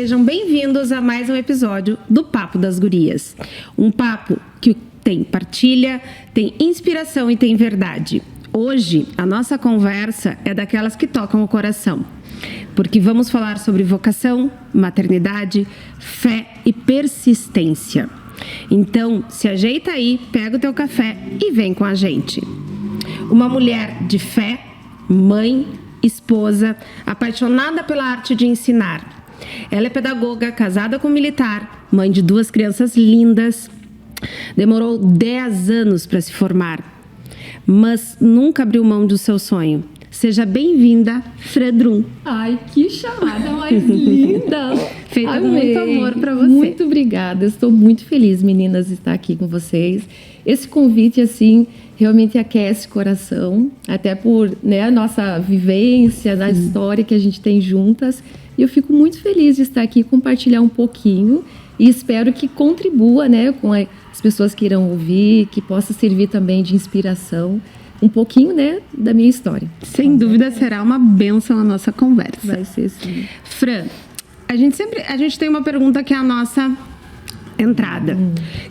sejam bem-vindos a mais um episódio do Papo das Gurias. Um papo que tem partilha, tem inspiração e tem verdade. Hoje, a nossa conversa é daquelas que tocam o coração, porque vamos falar sobre vocação, maternidade, fé e persistência. Então, se ajeita aí, pega o teu café e vem com a gente. Uma mulher de fé, mãe, esposa, apaixonada pela arte de ensinar. Ela é pedagoga, casada com militar, mãe de 2 crianças lindas. Demorou 10 anos para se formar, mas nunca abriu mão do seu sonho. Seja bem-vinda, Fredrum. Ai, que chamada mais linda! Feita com muito amor para você. Muito obrigada. Eu estou muito feliz, meninas, de estar aqui com vocês. Esse convite, assim, realmente aquece o coração, até por, né, a nossa vivência, da história que a gente tem juntas. E eu fico muito feliz de estar aqui e compartilhar um pouquinho. E espero que contribua, né, com as pessoas que irão ouvir, que possa servir também de inspiração. Um pouquinho, né, da minha história. Sem dúvida será uma bênção a nossa conversa. Vai ser sim. Fran, a gente tem uma pergunta que é a nossa entrada.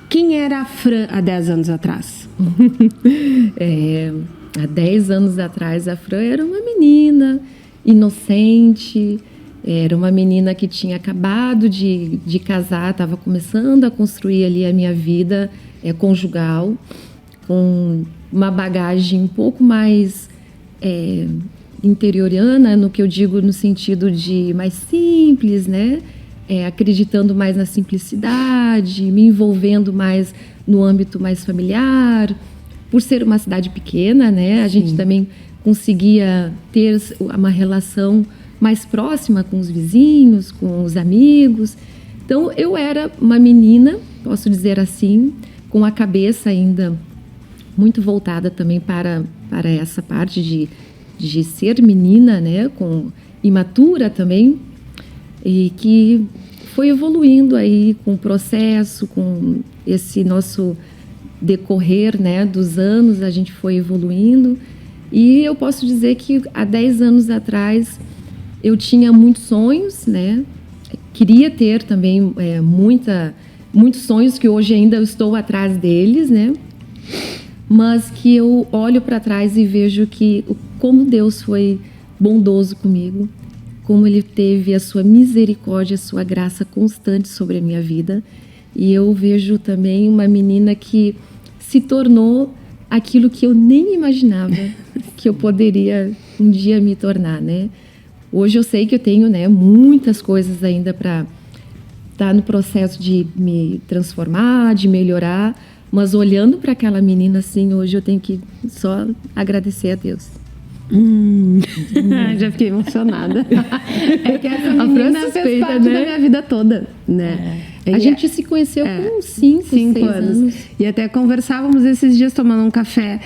Quem era a Fran há 10 anos atrás? Há 10 anos atrás, a Fran era uma menina inocente, era uma menina que tinha acabado de casar, estava começando a construir ali a minha vida conjugal, com uma bagagem um pouco mais interiorana, no que eu digo no sentido de mais simples, né? Acreditando mais na simplicidade, me envolvendo mais no âmbito mais familiar. Por ser uma cidade pequena, né? A gente também conseguia ter uma relação mais próxima com os vizinhos, com os amigos. Então, eu era uma menina, posso dizer assim, com a cabeça ainda muito voltada também para essa parte de ser menina, né, imatura também, e que foi evoluindo aí com o processo, com esse nosso decorrer, né, dos anos, a gente foi evoluindo. E eu posso dizer que há 10 anos atrás eu tinha muitos sonhos, né, queria ter também muitos sonhos que hoje ainda eu estou atrás deles, né, mas que eu olho para trás e vejo como Deus foi bondoso comigo, como Ele teve a sua misericórdia, a sua graça constante sobre a minha vida. E eu vejo também uma menina que se tornou aquilo que eu nem imaginava que eu poderia um dia me tornar, né? Hoje eu sei que eu tenho, né, muitas coisas ainda para estar no processo de me transformar, de melhorar, mas olhando para aquela menina assim, hoje eu tenho que só agradecer a Deus. Já fiquei emocionada. É que essa menina fez parte da minha vida toda, né? A gente se conheceu com 5, 6 anos. E até conversávamos esses dias tomando um café,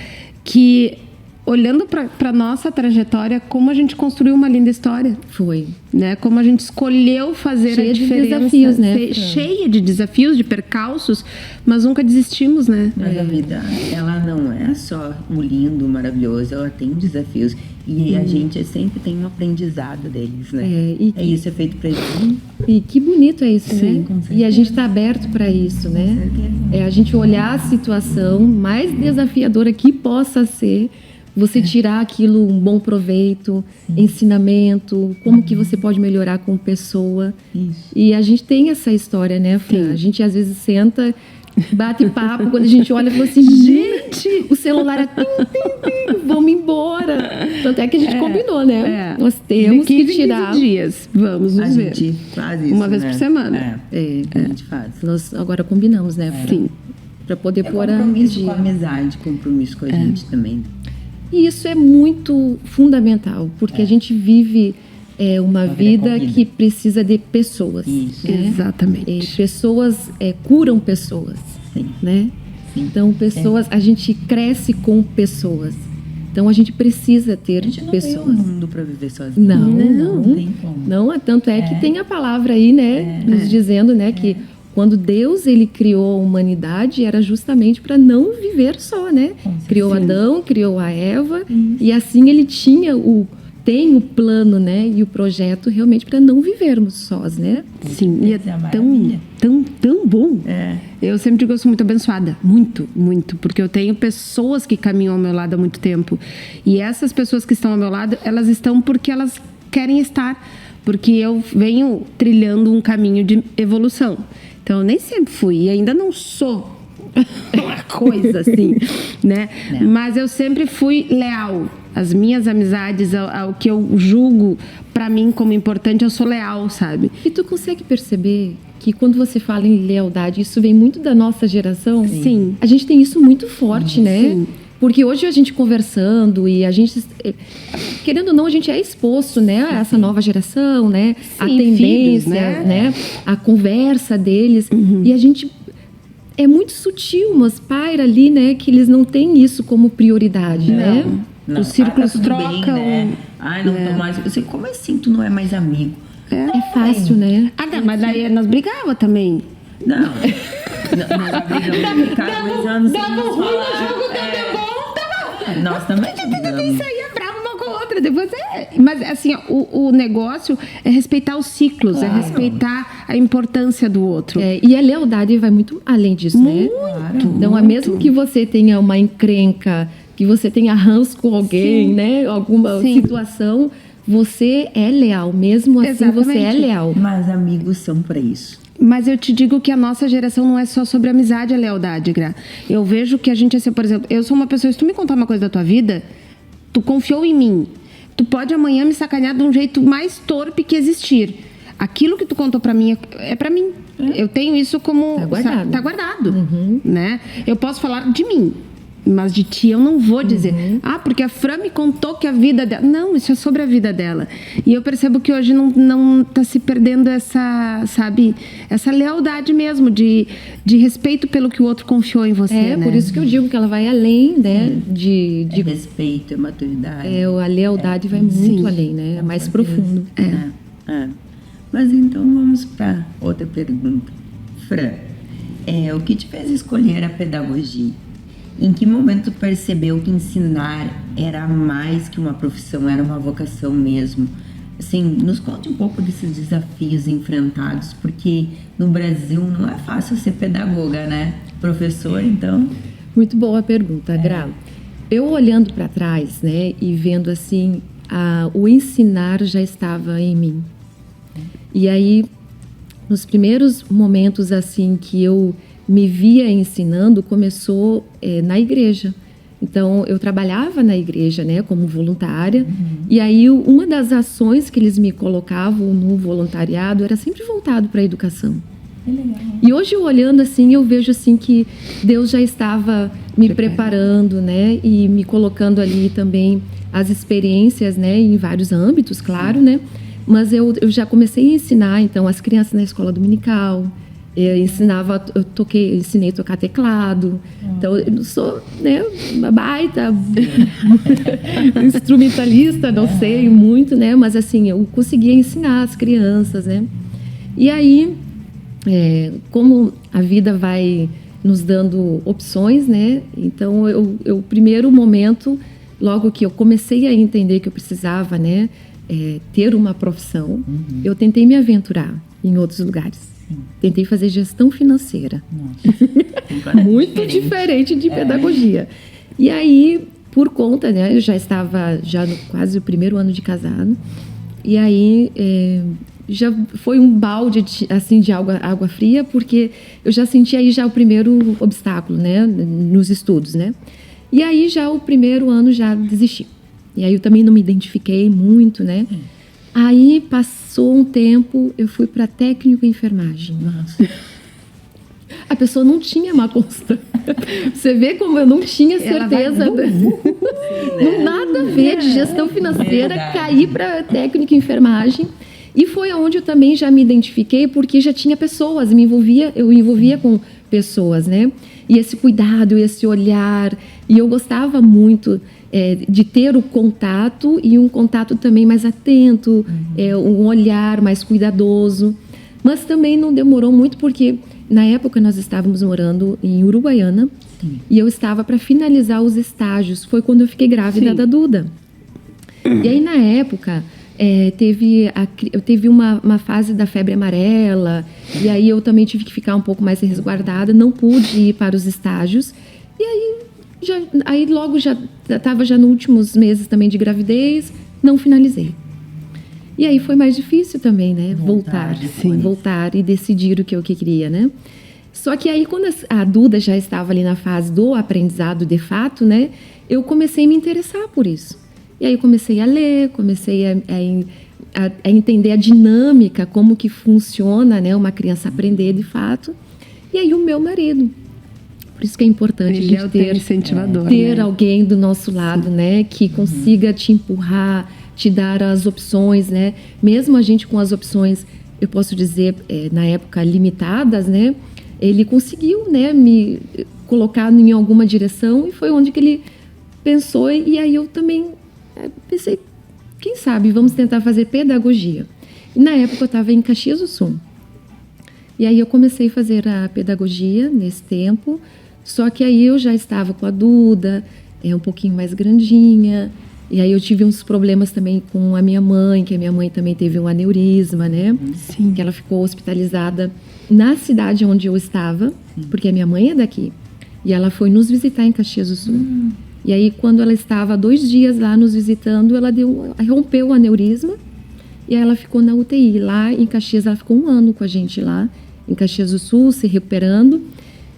que olhando para nossa trajetória, como a gente construiu uma linda história. Foi. Né? Como a gente escolheu fazer a diferença. Cheia de desafios, né? Cheia de desafios, de percalços, mas nunca desistimos, né? Mas a vida, ela não é só o lindo, maravilhoso, ela tem desafios. E a gente sempre tem um aprendizado deles, né? Isso é feito para eles. E que bonito é isso, Sim, né? com certeza. E a gente está aberto para isso, né? Com certeza. A gente olhar a situação mais desafiadora que possa ser, você tirar aquilo um bom proveito, ensinamento, como que você pode melhorar como pessoa. Isso. E a gente tem essa história, né, Fran? A gente às vezes senta, bate papo, quando a gente olha e fala assim, gente, o celular é tim, tim, tim, vamos embora. Tanto é que a gente combinou, né? Nós temos que tirar 15 dias, vamos nos ver. A gente faz isso, uma vez né? por semana. A gente faz. Nós agora combinamos, né, Fran? Sim. Para poder pôr a compromisso com a amizade, compromisso com a gente também. E isso é muito fundamental, porque a gente vive uma vida que precisa de pessoas. Isso. Né? Exatamente. E pessoas curam pessoas. Sim. Né? Sim. Então, pessoas, a gente cresce com pessoas. Então, a gente precisa ter A gente não pessoas. tem um mundo para viver sozinho. Não tem como. Não, tanto é que tem a palavra aí, né, nos dizendo, né, que quando Deus ele criou a humanidade era justamente para não viver só, né? Criou Adão, criou a Eva e assim ele tinha tem o plano, né, e o projeto realmente para não vivermos sós, né? Sim, e é tão bom. Eu sempre digo que eu sou muito abençoada, muito, muito, porque eu tenho pessoas que caminham ao meu lado há muito tempo. E essas pessoas que estão ao meu lado, elas estão porque elas querem estar, porque eu venho trilhando um caminho de evolução. Então, eu nem sempre fui e ainda não sou uma coisa assim, né? Mas eu sempre fui leal. As minhas amizades, ao que eu julgo pra mim como importante, eu sou leal, sabe? E tu consegue perceber que quando você fala em lealdade, isso vem muito da nossa geração? Sim. A gente tem isso muito forte, né? Sim. Porque hoje a gente conversando e a gente, querendo ou não, a gente é exposto, né, a essa nova geração, né? Sim, a tendência, filhos, né? A conversa deles. E a gente... É muito sutil, mas paira ali, né, que eles não têm isso como prioridade, né? Os círculos trocam. Bem, né? Ai, não tô mais... Eu sei, como assim tu não é mais amigo? É fácil, né? Não, mas daí nós brigávamos também. Não. Nós brigamos por cada 2 anos sem nos falar. Nós também brigamos. Saía brava uma com a outra. Depois Mas assim, o negócio é respeitar os ciclos, claro. É respeitar a importância do outro. E a lealdade vai muito além disso, né? Então, mesmo que você tenha uma encrenca, que você tenha ranço com alguém, sim, né? Alguma situação, você é leal. Mesmo assim, exatamente, você é leal. Mas amigos são para isso. Mas eu te digo que a nossa geração não é só sobre amizade e lealdade, Gra. Eu vejo que a gente, assim, por exemplo, eu sou uma pessoa, se tu me contar uma coisa da tua vida, tu confiou em mim, tu pode amanhã me sacanear de um jeito mais torpe que existir. Aquilo que tu contou pra mim é pra mim. Eu tenho isso como... Tá guardado. Né? Eu posso falar de mim, mas de ti eu não vou dizer. Porque a Fran me contou que a vida dela... Não, isso é sobre a vida dela. E eu percebo que hoje não tá se perdendo essa, sabe, essa lealdade mesmo, de respeito pelo que o outro confiou em você, né? Por isso que eu digo que ela vai além, né? De respeito, maturidade. A lealdade vai muito além, né? É mais profundo. Mas então vamos para outra pergunta. Fran, o que te fez escolher a pedagogia? Em que momento percebeu que ensinar era mais que uma profissão, era uma vocação mesmo? Assim, nos conte um pouco desses desafios enfrentados, porque no Brasil não é fácil ser pedagoga, né? Professor, então... Muito boa a pergunta, Gra. Eu olhando para trás, né, e vendo assim, o ensinar já estava em mim. E aí, nos primeiros momentos assim que eu me via ensinando, começou na igreja. Então, eu trabalhava na igreja, né, como voluntária. E aí, uma das ações que eles me colocavam no voluntariado era sempre voltado para a educação. E hoje, eu olhando assim, eu vejo assim que Deus já estava me preparando, né, e me colocando ali também as experiências, né, em vários âmbitos, claro, né. Mas eu já comecei a ensinar, então, as crianças na escola dominical. Eu ensinei a tocar teclado. Então, eu não sou, né, uma baita instrumentalista, não sei muito, né? Mas, assim, eu conseguia ensinar as crianças, né? E aí, como a vida vai nos dando opções, né? Então, o primeiro momento, logo que eu comecei a entender que eu precisava, né, ter uma profissão, eu tentei me aventurar em outros lugares. Tentei fazer gestão financeira. Muito diferente de pedagogia. E aí, por conta, né, eu já estava no quase o primeiro ano de casado. E aí, já foi um balde assim, de água fria, porque eu já senti aí já o primeiro obstáculo, né, nos estudos, né? E aí, já o primeiro ano, já desisti. E aí, eu também não me identifiquei muito, né? Aí, passou um tempo, eu fui para técnico em enfermagem. Nossa. A pessoa não tinha má constância. Você vê como eu não tinha certeza. Não nada a ver de gestão financeira, cair para técnico em enfermagem. E foi onde eu também já me identifiquei, porque já tinha pessoas, eu envolvia com pessoas, né? E esse cuidado, esse olhar. E eu gostava muito de ter o contato, e um contato também mais atento, um olhar mais cuidadoso. Mas também não demorou muito, porque na época nós estávamos morando em Uruguaiana. Sim. E eu estava para finalizar os estágios. Foi quando eu fiquei grávida da Duda. E aí, na época, teve uma fase da febre amarela, e aí eu também tive que ficar um pouco mais resguardada, não pude ir para os estágios. E aí, logo já estava já nos últimos meses também de gravidez, não finalizei. E aí foi mais difícil também, né? Voltar e decidir o que eu queria, né? Só que aí, quando a Duda já estava ali na fase do aprendizado de fato, né? Eu comecei a me interessar por isso. E aí comecei a ler, comecei a entender a dinâmica, como que funciona, né? Uma criança aprender de fato. E aí o meu marido. Por isso que é importante Ele a gente incentivador, ter né? alguém do nosso lado, né? Que consiga te empurrar, te dar as opções, né? Mesmo a gente com as opções, eu posso dizer, na época limitadas, né? Ele conseguiu, né? Me colocar em alguma direção e foi onde que ele pensou. E aí eu também pensei, quem sabe, vamos tentar fazer pedagogia. E na época eu estava em Caxias do Sul. E aí eu comecei a fazer a pedagogia nesse tempo, só que aí eu já estava com a Duda, um pouquinho mais grandinha, e aí eu tive uns problemas também com a minha mãe, que a minha mãe também teve um aneurisma, né? Sim. Que ela ficou hospitalizada na cidade onde eu estava, porque a minha mãe é daqui, e ela foi nos visitar em Caxias do Sul. E aí, quando ela estava 2 dias lá nos visitando, ela rompeu o aneurisma, e aí ela ficou na UTI. Lá em Caxias, ela ficou 1 ano com a gente lá, em Caxias do Sul, se recuperando.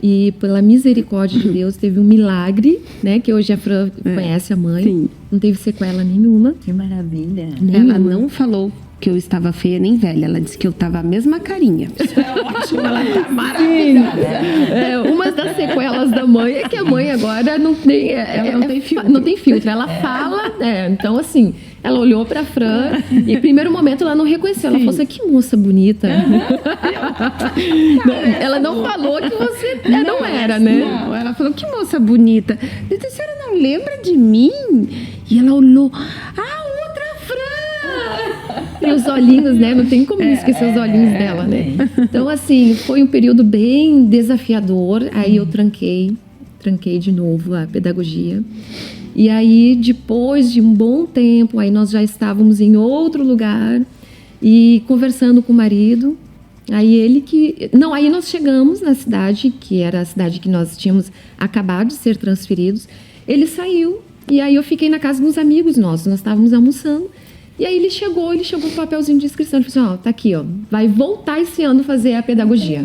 E pela misericórdia de Deus, teve um milagre, né? Que hoje a Fran conhece a mãe. Sim. Não teve sequela nenhuma. Que maravilha. Ela não falou que eu estava feia nem velha. Ela disse que eu estava a mesma carinha. Isso é ótimo, ela tá maravilhosa. Uma das sequelas da mãe é que a mãe agora não tem... Ela não tem filtro. Não tem filtro. Ela fala... então, assim, ela olhou pra Fran e, em primeiro momento, ela não reconheceu. Ela falou assim, que moça bonita. Ela não falou que você não era, né? Não, ela falou, que moça bonita. Eu disse, a senhora não lembra de mim? E ela olhou, outra Fran! E os olhinhos, né? Não tem como esquecer os olhinhos dela, né? Então, assim, foi um período bem desafiador. Aí eu tranquei de novo a pedagogia. E aí, depois de um bom tempo, aí nós já estávamos em outro lugar e conversando com o marido. Aí aí nós chegamos na cidade, que era a cidade que nós tínhamos acabado de ser transferidos. Ele saiu e aí eu fiquei na casa dos amigos nossos, nós estávamos almoçando. E aí ele chegou com um papelzinho de inscrição. Ele falou assim, tá aqui, vai voltar esse ano fazer a pedagogia.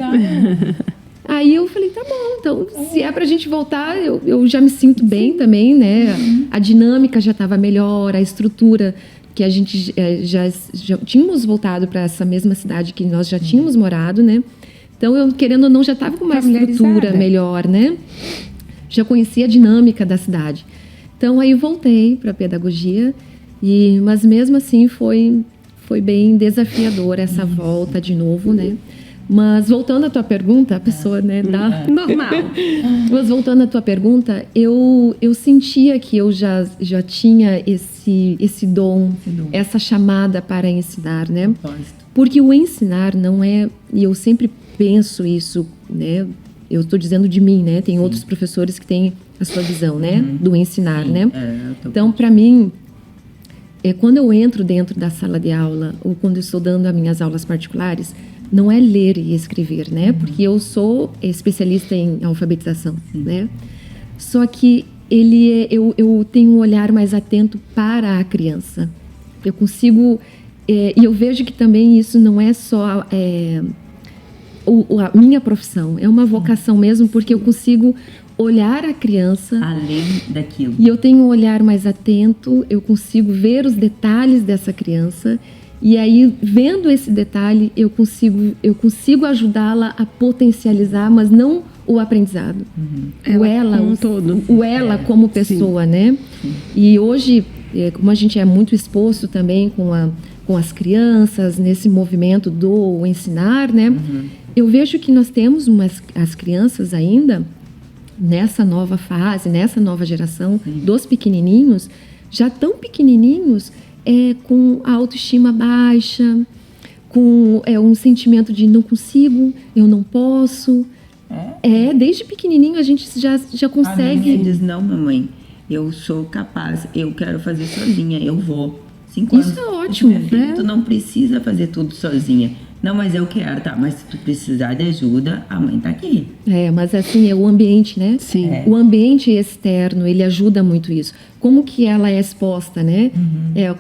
Aí eu falei, tá bom, então se é pra gente voltar, eu já me sinto bem também, né? A dinâmica já estava melhor, a estrutura que a gente já tínhamos voltado para essa mesma cidade que nós já tínhamos morado, né? Então, eu, querendo ou não, já estava com uma estrutura melhor, né? Já conhecia a dinâmica da cidade. Então, aí voltei para a pedagogia, mas mesmo assim foi bem desafiador essa volta de novo, né? Mas voltando à tua pergunta, a pessoa, né, dá... Normal. Mas voltando à tua pergunta, eu sentia que eu já tinha esse dom, essa chamada para ensinar, né? Porque o ensinar não é... E eu sempre penso isso, né? Eu estou dizendo de mim, né? Tem outros professores que têm a sua visão, né? Do ensinar, né? Então, para mim, quando eu entro dentro da sala de aula ou quando eu estou dando as minhas aulas particulares, não é ler e escrever, né? Porque eu sou especialista em alfabetização, né? Só que eu tenho um olhar mais atento para a criança. Eu consigo... e eu vejo que também isso não é só a minha profissão, é uma vocação mesmo, porque eu consigo olhar a criança... Além daquilo. E eu tenho um olhar mais atento, eu consigo ver os detalhes dessa criança... E aí, vendo esse detalhe, eu consigo ajudá-la a potencializar, mas não o aprendizado. O ela como pessoa, né? E hoje, como a gente é muito exposto também com as crianças, nesse movimento do ensinar, né? Eu vejo que nós temos as crianças ainda, nessa nova fase, nessa nova geração, dos pequenininhos, já tão pequenininhos... com a autoestima baixa, com um sentimento de não consigo, eu não posso. Desde pequenininho a gente já consegue... Eles não, mamãe. eu sou capaz, eu quero fazer sozinha, eu vou. 5 anos. Isso é ótimo, Minha filha, né? tu não precisa fazer tudo sozinha. Não, mas eu quero, tá? Mas se tu precisar de ajuda, a mãe tá aqui. Mas assim, é o ambiente, né? Sim. O ambiente externo, ele ajuda muito isso. Como que ela é exposta, né?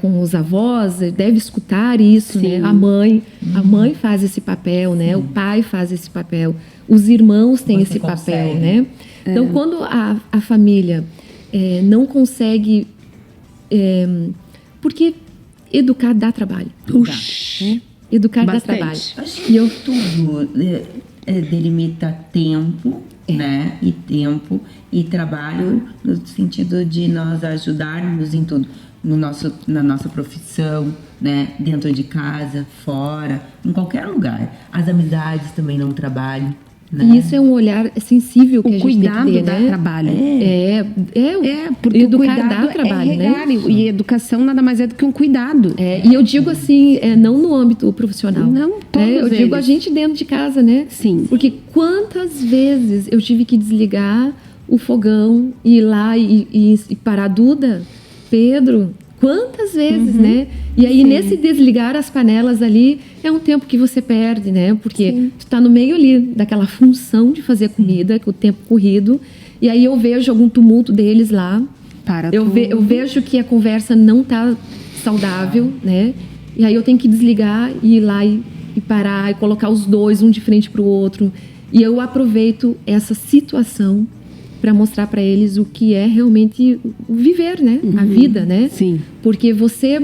Com os avós, deve escutar isso, Sim. né? A mãe faz esse papel, né? O pai faz esse papel. Os irmãos têm Você esse papel, consegue. né? Então, quando a família não consegue... porque educar dá trabalho. Uxi. Educar Bastante. dá trabalho. Acho que tudo delimita tempo, né? E tempo e trabalho no sentido de nós ajudarmos em tudo. Na nossa profissão, né? Dentro de casa, fora, em qualquer lugar. As amizades também não trabalham, né? E isso é um olhar sensível que a O gente tem que cuidado ter, dá né? trabalho. Porque Educar educar dá dá trabalho, é né? regar, e educação nada mais é do que um cuidado. E eu digo assim, não no âmbito profissional. Não, todos Eu digo a eles. gente dentro de casa, né? Sim. Porque quantas vezes eu tive que desligar o fogão e ir lá e parar, Duda, Pedro, quantas vezes, né? E aí, nesse desligar as panelas ali, é um tempo que você perde, né? Porque tu tá no meio ali daquela função de fazer comida, com o tempo corrido, e aí eu vejo algum tumulto deles lá. Para Eu vejo que a conversa não tá saudável, né? E aí eu tenho que desligar e ir lá e parar e colocar os dois, um de frente para o outro. E eu aproveito essa situação para mostrar para eles o que é realmente o viver, né? A vida, né? Sim. Porque você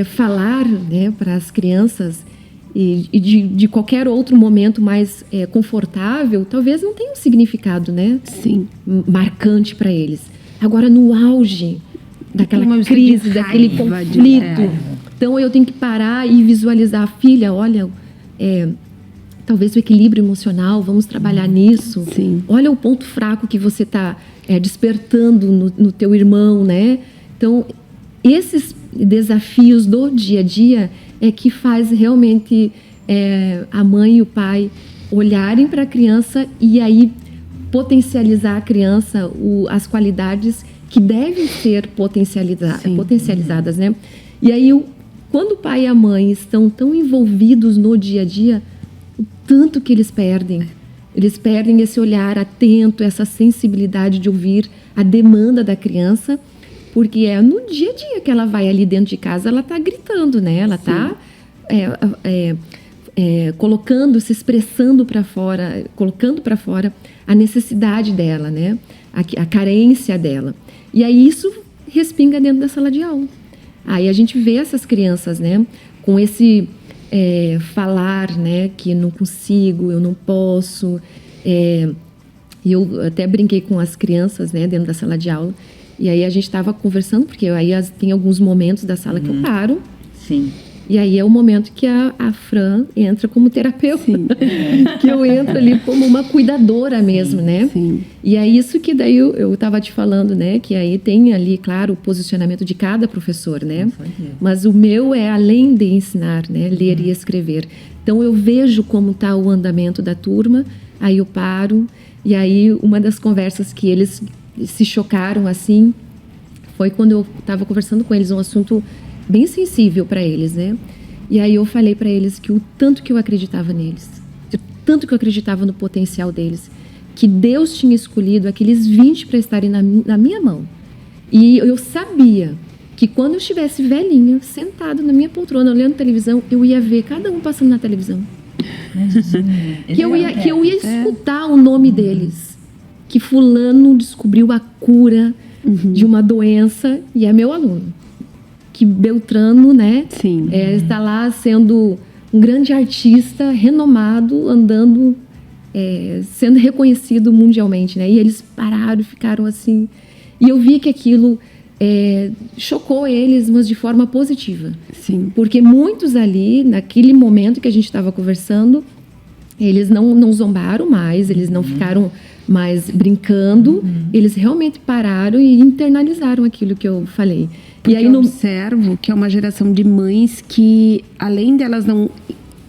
falar, né, para as crianças e de qualquer outro momento mais confortável, talvez não tenha um significado, né? Sim. Marcante para eles. Agora, no auge daquela Uma crise, de daquele raiva, conflito, então eu tenho que parar e visualizar, filha, olha, talvez o equilíbrio emocional, vamos trabalhar nisso. Sim. Olha o ponto fraco que você está despertando no teu irmão, né? Então, esses desafios do dia a dia é que faz realmente a mãe e o pai olharem para a criança e aí potencializar a criança, as qualidades que devem ser potencializadas, né? E aí, quando o pai e a mãe estão tão envolvidos no dia a dia, o tanto que eles perdem. Eles perdem esse olhar atento, essa sensibilidade de ouvir a demanda da criança, porque é no dia a dia que ela vai ali dentro de casa, ela está gritando, né? Ela está colocando, se expressando para fora, colocando para fora a necessidade dela, né? A carência dela. E aí isso respinga dentro da sala de aula. Aí a gente vê essas crianças, né? Com esse falar, né? Que não consigo, eu não posso. E eu até brinquei com as crianças, né? Dentro da sala de aula. E aí a gente estava conversando, porque aí tem alguns momentos da sala que eu paro. Sim. E aí é o momento que a Fran entra como terapeuta. Sim. Que eu entro ali como uma cuidadora mesmo, né? Sim. E é isso que daí eu estava te falando, né? Que aí tem ali, claro, o posicionamento de cada professor, né? Mas o meu é além de ensinar, né? Ler e escrever. Então eu vejo como está o andamento da turma, aí eu paro. E aí uma das conversas que eles se chocaram assim foi quando eu estava conversando com eles um assunto bem sensível para eles, né? E aí eu falei para eles que o tanto que eu acreditava neles, o tanto que eu acreditava no potencial deles, que Deus tinha escolhido aqueles 20 para estarem na minha mão. E eu sabia que quando eu estivesse velhinha, sentado na minha poltrona, olhando televisão, eu ia ver cada um passando na televisão. Que eu ia escutar o nome deles. Que fulano descobriu a cura de uma doença e é meu aluno. Que Beltrano, né? Sim. Está lá sendo um grande artista, renomado, andando, sendo reconhecido mundialmente, né? E eles pararam, ficaram assim. E eu vi que aquilo chocou eles, mas de forma positiva. Sim. Porque muitos ali, naquele momento que a gente estava conversando, eles não zombaram mais, eles não ficaram mais brincando, eles realmente pararam e internalizaram aquilo que eu falei. Porque eu observo que é uma geração de mães que, além delas não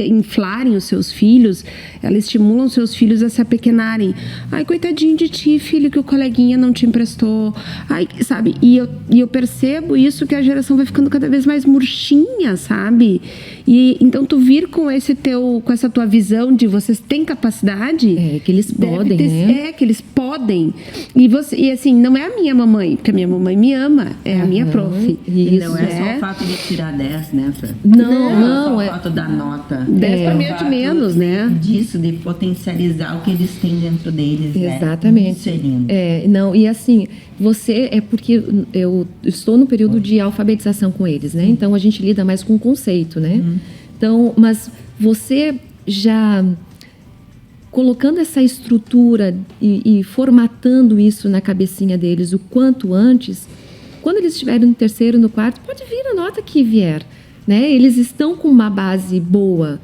inflarem os seus filhos, elas estimulam os seus filhos a se apequenarem. Ai, coitadinho de ti, filho, que o coleguinha não te emprestou. Ai, sabe? E eu percebo isso, que a geração vai ficando cada vez mais murchinha, sabe? E então tu vir com essa tua visão de vocês têm capacidade. Que eles podem, né? Que eles podem. E assim, não é a minha mamãe, porque a minha mamãe me ama, é a minha prof. E não é só o fato de tirar 10, né, Fran? Não, é só o fato da nota. 10 para mim é de menos, né? Disso, de potencializar o que eles têm dentro deles, exatamente. Né? Isso é lindo. Não, e assim, porque eu estou no período de alfabetização com eles, né? Então a gente lida mais com o conceito, né? Então, mas você já colocando essa estrutura e formatando isso na cabecinha deles o quanto antes, quando eles estiverem no terceiro, no quarto, pode vir a nota que vier, né? Eles estão com uma base boa,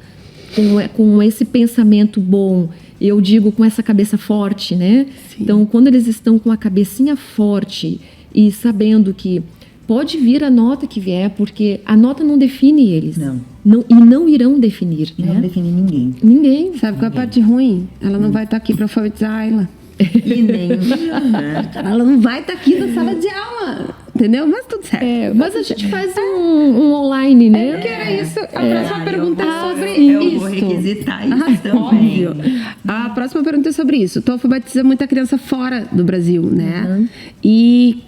com esse pensamento bom, eu digo com essa cabeça forte, né? Sim. Então, quando eles estão com a cabecinha forte e sabendo que pode vir a nota que vier, porque a nota não define eles. E não irão definir. Não define ninguém. Ninguém. Sabe qual é a parte ruim? Ela não vai estar aqui para alfabetizar a Ayla. E nem ela não vai estar aqui na sala de aula. Entendeu? Mas tudo certo. Mas a gente faz um online, né? Que era isso. A próxima pergunta é sobre eu isso. Eu vou requisitar isso também. Óbvio. A próxima pergunta é sobre isso. Tu alfabetiza muita criança fora do Brasil, né? E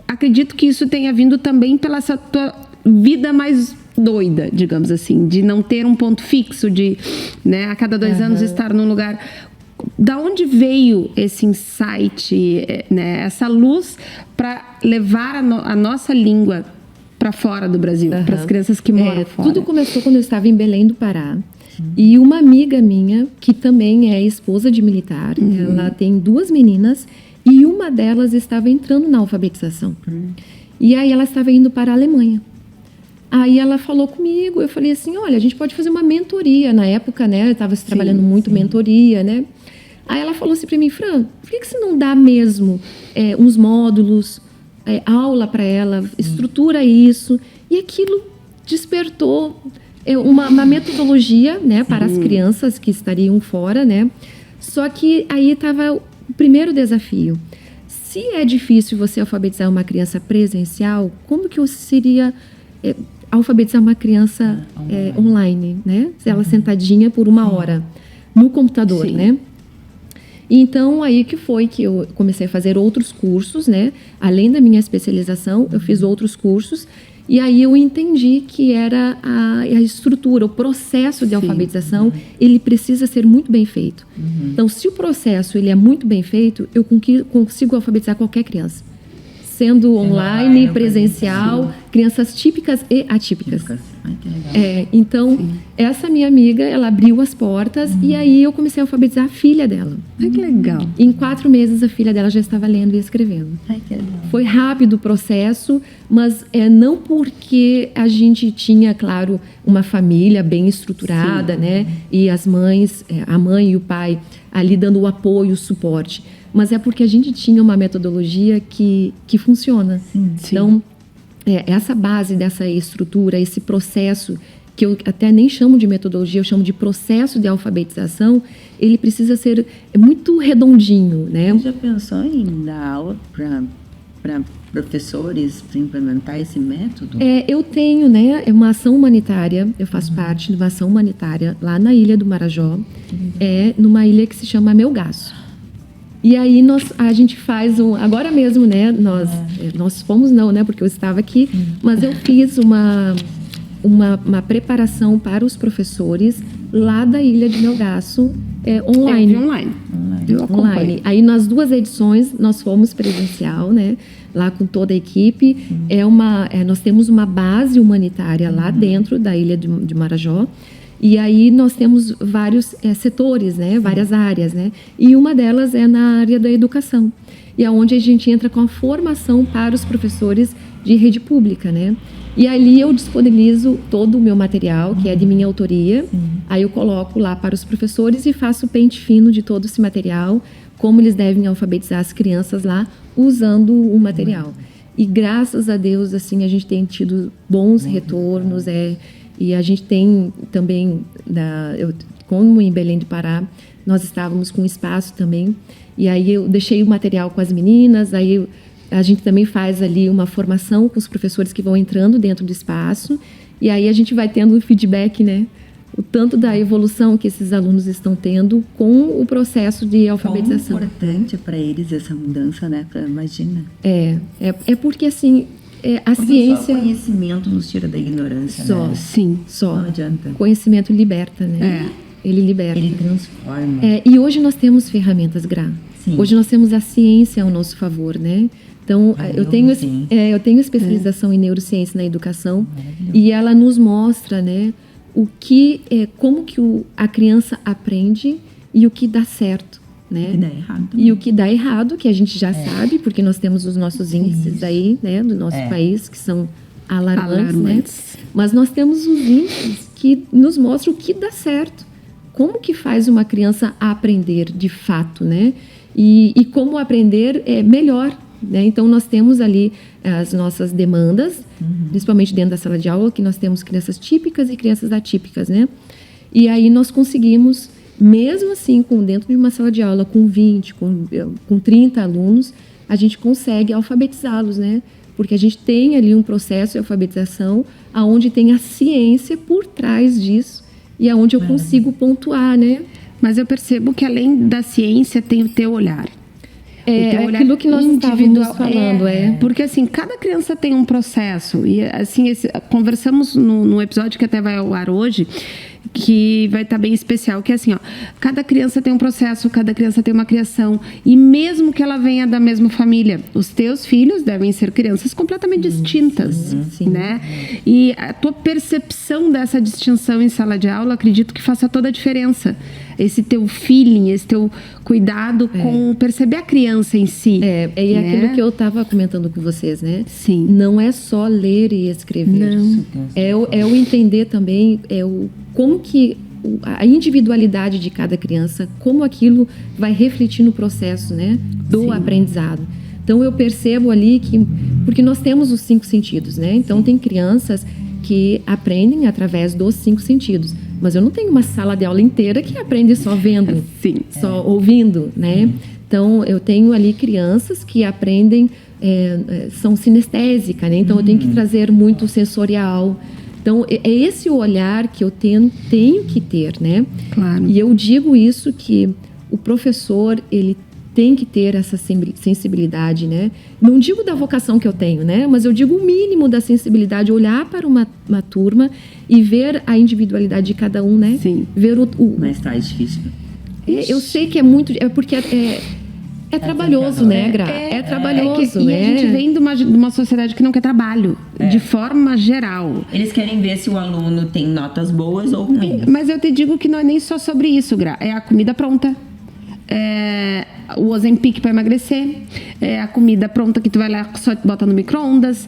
acredito que isso tenha vindo também pela essa tua vida mais doida, digamos assim, de não ter um ponto fixo, de, né, a cada 2 anos estar num lugar. Da onde veio esse insight, né, essa luz para levar a nossa língua para fora do Brasil, para as crianças que moram fora? Tudo começou quando eu estava em Belém do Pará. E uma amiga minha, que também é esposa de militar, ela tem 2 meninas, e uma delas estava entrando na alfabetização. E aí ela estava indo para a Alemanha. Aí ela falou comigo, eu falei assim, olha, a gente pode fazer uma mentoria. Na época, né, eu estava trabalhando muito mentoria, né? Aí ela falou assim para mim, Fran, por que você não dá mesmo uns módulos, aula para ela, estrutura isso? E aquilo despertou uma metodologia, né, para as crianças que estariam fora, né? Só que aí estava o primeiro desafio. Se é difícil você alfabetizar uma criança presencial, como que seria alfabetizar uma criança online, né? Ela sentadinha por 1 hora no computador, né? Então, aí que foi que eu comecei a fazer outros cursos, né? Além da minha especialização, eu fiz outros cursos. E aí eu entendi que era a estrutura, o processo de alfabetização, ele precisa ser muito bem feito. Então, se o processo ele é muito bem feito, eu consigo alfabetizar qualquer criança. Sendo online, presencial, crianças típicas e atípicas. Ai, que legal. Então, essa minha amiga, ela abriu as portas e aí eu comecei a alfabetizar a filha dela. Ai, que legal. Em 4 meses, a filha dela já estava lendo e escrevendo. Ai, que legal. Foi rápido o processo, mas não porque a gente tinha, claro, uma família bem estruturada, né? E as mães, a mãe e o pai ali dando o apoio, o suporte. Mas é porque a gente tinha uma metodologia que funciona. Então, essa base dessa estrutura, esse processo, que eu até nem chamo de metodologia, eu chamo de processo de alfabetização, ele precisa ser muito redondinho, né? Você já pensou em dar aula para professores para implementar esse método? Eu tenho, né, uma ação humanitária, eu faço parte de uma ação humanitária lá na Ilha do Marajó, numa ilha que se chama Melgaço. E aí a gente faz agora mesmo, né, nós fomos não, né, porque eu estava aqui, mas eu fiz uma preparação para os professores lá da Ilha de Melgaço, online. Online. Aí nas 2 edições nós fomos presencial, né, lá com toda a equipe. Nós temos uma base humanitária lá dentro da Ilha de Marajó. E aí nós temos vários setores, né, várias áreas, né, e uma delas é na área da educação, e é onde a gente entra com a formação para os professores de rede pública, né, e ali eu disponibilizo todo o meu material, que é de minha autoria, aí eu coloco lá para os professores e faço o pente fino de todo esse material, como eles devem alfabetizar as crianças lá, usando o material. E graças a Deus, assim, a gente tem tido bons retornos, E a gente tem também, como em Belém do Pará, nós estávamos com espaço também, e aí eu deixei o material com as meninas, aí a gente também faz ali uma formação com os professores que vão entrando dentro do espaço, e aí a gente vai tendo um feedback, né? O tanto da evolução que esses alunos estão tendo com o processo de alfabetização. Como importante para eles essa mudança, né? Imagina. É porque assim, a Porque ciência... só conhecimento nos tira da ignorância, Só, né? Sim. Só. Não adianta. Conhecimento liberta, né? Ele liberta. Ele transforma. E hoje nós temos ferramentas, Gra. Sim. Hoje nós temos a ciência ao nosso favor, né? Então, eu tenho especialização em neurociência na educação e ela nos mostra, né, como que a criança aprende e o que dá certo, né? E dá errado. E o que dá errado, que a gente já sabe, porque nós temos os nossos índices aí, né, do nosso país, que são alarmantes, né? Mas nós temos os índices que nos mostram o que dá certo. Como que faz uma criança aprender de fato, né? E como aprender melhor, né? Então, nós temos ali as nossas demandas, principalmente dentro da sala de aula, que nós temos crianças típicas e crianças atípicas, né? E aí nós conseguimos, mesmo assim, dentro de uma sala de aula com 20, com 30 alunos, a gente consegue alfabetizá-los, né? Porque a gente tem ali um processo de alfabetização onde tem a ciência por trás disso e aonde eu consigo pontuar, né? Mas eu percebo que além da ciência tem o teu olhar. Aquilo que nós estávamos falando, Porque, assim, cada criança tem um processo. E, assim, conversamos no episódio que até vai ao ar hoje, que vai estar bem especial, que é assim, ó, cada criança tem um processo, cada criança tem uma criação. E mesmo que ela venha da mesma família, os teus filhos devem ser crianças completamente distintas, né? E a tua percepção dessa distinção em sala de aula, acredito que faça toda a diferença. Esse teu feeling, esse teu cuidado com perceber a criança em si. Né? Aquilo que eu estava comentando com vocês, né? Sim. Não é só ler e escrever. Não. É o entender também como que a individualidade de cada criança, como aquilo vai refletir no processo, né? Do aprendizado. Então, eu percebo ali porque nós temos os 5 sentidos, né? Então, tem crianças que aprendem através dos 5 sentidos. Mas eu não tenho uma sala de aula inteira que aprende só vendo, só ouvindo, né? Então, eu tenho ali crianças que aprendem, são sinestésicas, né? Então, eu tenho que trazer muito sensorial. Então, é esse o olhar que eu tenho que ter, né? Claro. E eu digo isso, que o professor, ele tem que ter essa sensibilidade, né? Não digo da vocação que eu tenho, né? Mas eu digo o mínimo da sensibilidade, olhar para uma turma e ver a individualidade de cada um, né? Sim. Ver Mas tá difícil. Eu sei que porque é trabalhoso, né, Gra? É trabalhoso, E a gente vem de uma sociedade que não quer trabalho, de forma geral. Eles querem ver se o aluno tem notas boas ou ruins. Mas eu te digo que não é nem só sobre isso, Gra. É a comida pronta. É o Ozempic para emagrecer, é a comida pronta que tu vai lá só bota no micro-ondas,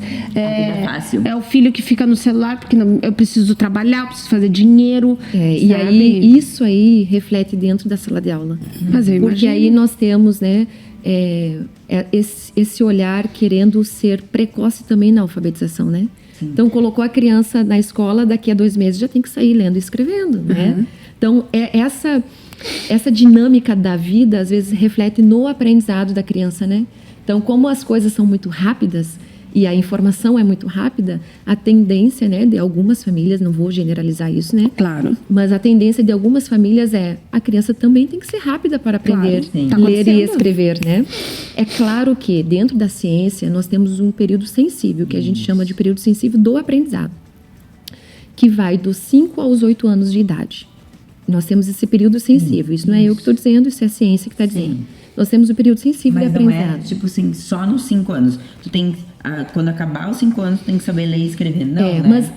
fácil. É o filho que fica no celular porque eu preciso trabalhar, eu preciso fazer dinheiro. E aí isso aí reflete dentro da sala de aula. Mas eu porque imagino. aí nós temos, né, esse olhar querendo ser precoce também na alfabetização, né? Então, colocou a criança na escola, daqui a 2 meses já tem que sair lendo e escrevendo, né? Então, essa dinâmica da vida, às vezes, reflete no aprendizado da criança, né? Então, como as coisas são muito rápidas e a informação é muito rápida, a tendência, né, de algumas famílias, não vou generalizar isso, né? Claro. Mas a tendência de algumas famílias a criança também tem que ser rápida para aprender, Tá ler e acontecendo. escrever, né? É claro que dentro da ciência nós temos um período sensível, que a gente chama de período sensível do aprendizado, que vai dos 5 aos 8 anos de idade. Nós temos esse período sensível. Isso não é eu que estou dizendo, isso é a ciência que está dizendo. Nós temos o período sensível de Mas não aprendizado. é, tipo assim, só nos 5 anos. Tu tem, quando acabar os 5 anos, tu tem que saber ler e escrever. Não, né? Mas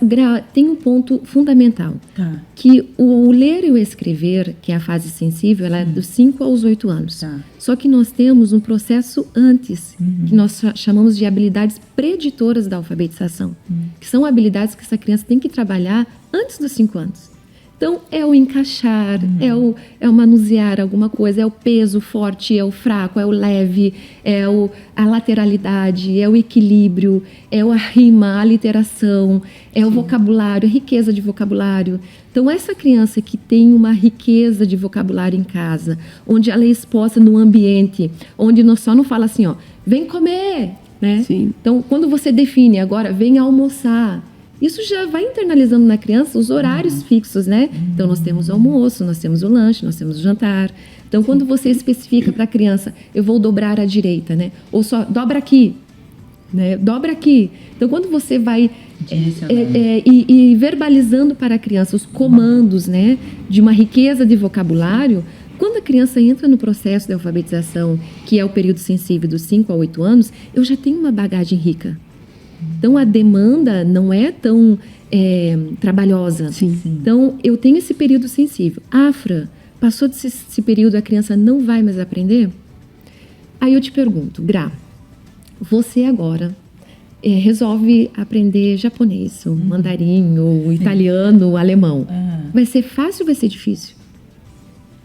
tem um ponto fundamental. Tá. Que o ler e o escrever, que é a fase sensível, ela é dos 5 aos 8 anos. Tá. Só que nós temos um processo antes, que nós chamamos de habilidades preditoras da alfabetização. Que são habilidades que essa criança tem que trabalhar antes dos 5 anos. Então, é o encaixar, é o manusear alguma coisa, é o peso forte, é o fraco, é o leve, a lateralidade, é o equilíbrio, é a rima, a literação, é o vocabulário, a riqueza de vocabulário. Então, essa criança que tem uma riqueza de vocabulário em casa, onde ela é exposta no ambiente, onde só não fala assim, ó, vem comer, né? Sim. Então, quando você define agora, vem almoçar, isso já vai internalizando na criança os horários fixos, né? Então, nós temos o almoço, nós temos o lanche, nós temos o jantar. Então, quando você especifica para a criança, eu vou dobrar à direita, né? Ou só, dobra aqui, né? Dobra aqui. Então, quando você vai e verbalizando para a criança os comandos, né? De uma riqueza de vocabulário, quando a criança entra no processo de alfabetização, que é o período sensível dos 5 a 8 anos, eu já tenho uma bagagem rica. Então, a demanda não é tão trabalhosa. Sim. Então, eu tenho esse período sensível. Afra, passou desse período, a criança não vai mais aprender? Aí eu te pergunto, Gra, você agora resolve aprender japonês, ou mandarim, ou italiano, ou alemão. Vai ser fácil ou vai ser difícil?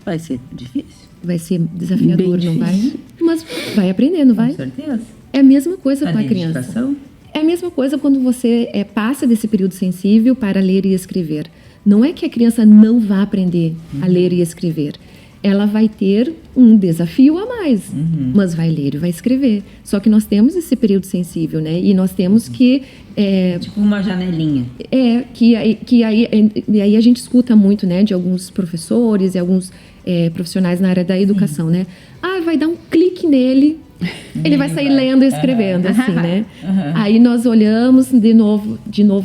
Vai ser difícil. Vai ser desafiador, Bem não vai? difícil. Mas vai aprender, não vai? Com certeza. É a mesma coisa com a criança. Dedicação. É a mesma coisa quando você passa desse período sensível para ler e escrever. Não é que a criança não vá aprender a ler e escrever. Ela vai ter um desafio a mais, mas vai ler e vai escrever. Só que nós temos esse período sensível, né? E nós temos que... Tipo uma janelinha. Que aí a gente escuta muito, né? De alguns professores e alguns profissionais na área da educação, né? Ah, vai dar um clique nele... Ele vai sair lendo e escrevendo, assim, né? Aí nós olhamos de novo,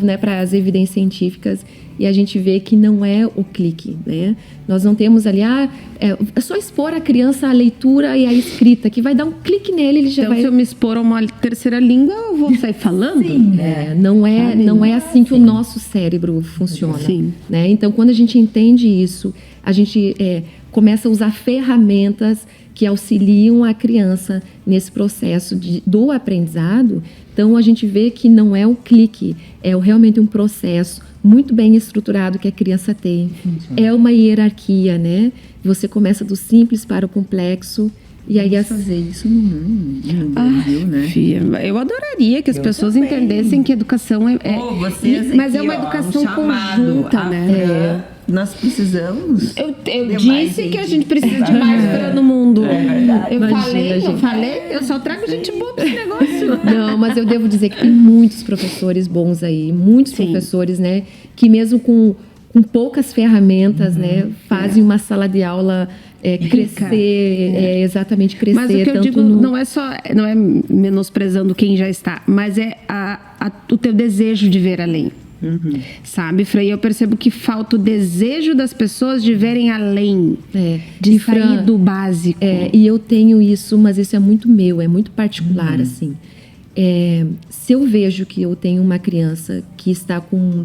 né, para as evidências científicas e a gente vê que não é o clique, né? Nós não temos ali, é só expor a criança a leitura e a escrita, que vai dar um clique nele, ele já Então, vai... se eu me expor a uma terceira língua, eu vou sair falando? Sim, não é assim que o nosso cérebro funciona. Sim. Né? Então, quando a gente entende isso, a gente começa a usar ferramentas que auxiliam a criança nesse processo do aprendizado. Então, a gente vê que não é um clique, é realmente um processo muito bem estruturado que a criança tem. É uma hierarquia, né? Você começa do simples para o complexo. E aí fazer isso no Brasil, né? Fia, eu adoraria que as pessoas também. entendessem que educação mas Vocês é uma aqui, educação um chamado, conjunta, né? Nós precisamos. Eu de mais disse que a gente. gente precisa de mais Fran no mundo. É verdade. Imagina, eu só trago gente boa para esse negócio. Não, mas eu devo dizer que tem muitos professores bons aí, muitos professores, né, que mesmo com poucas ferramentas, né, fazem uma sala de aula crescer, exatamente crescer. Mas o que eu digo não é menosprezando quem já está, mas é o teu desejo de ver além. Sabe, Fran? Eu percebo que falta o desejo das pessoas de verem além, de sair do básico. E eu tenho isso, mas isso é muito meu, é muito particular, assim. Se eu vejo que eu tenho uma criança que está com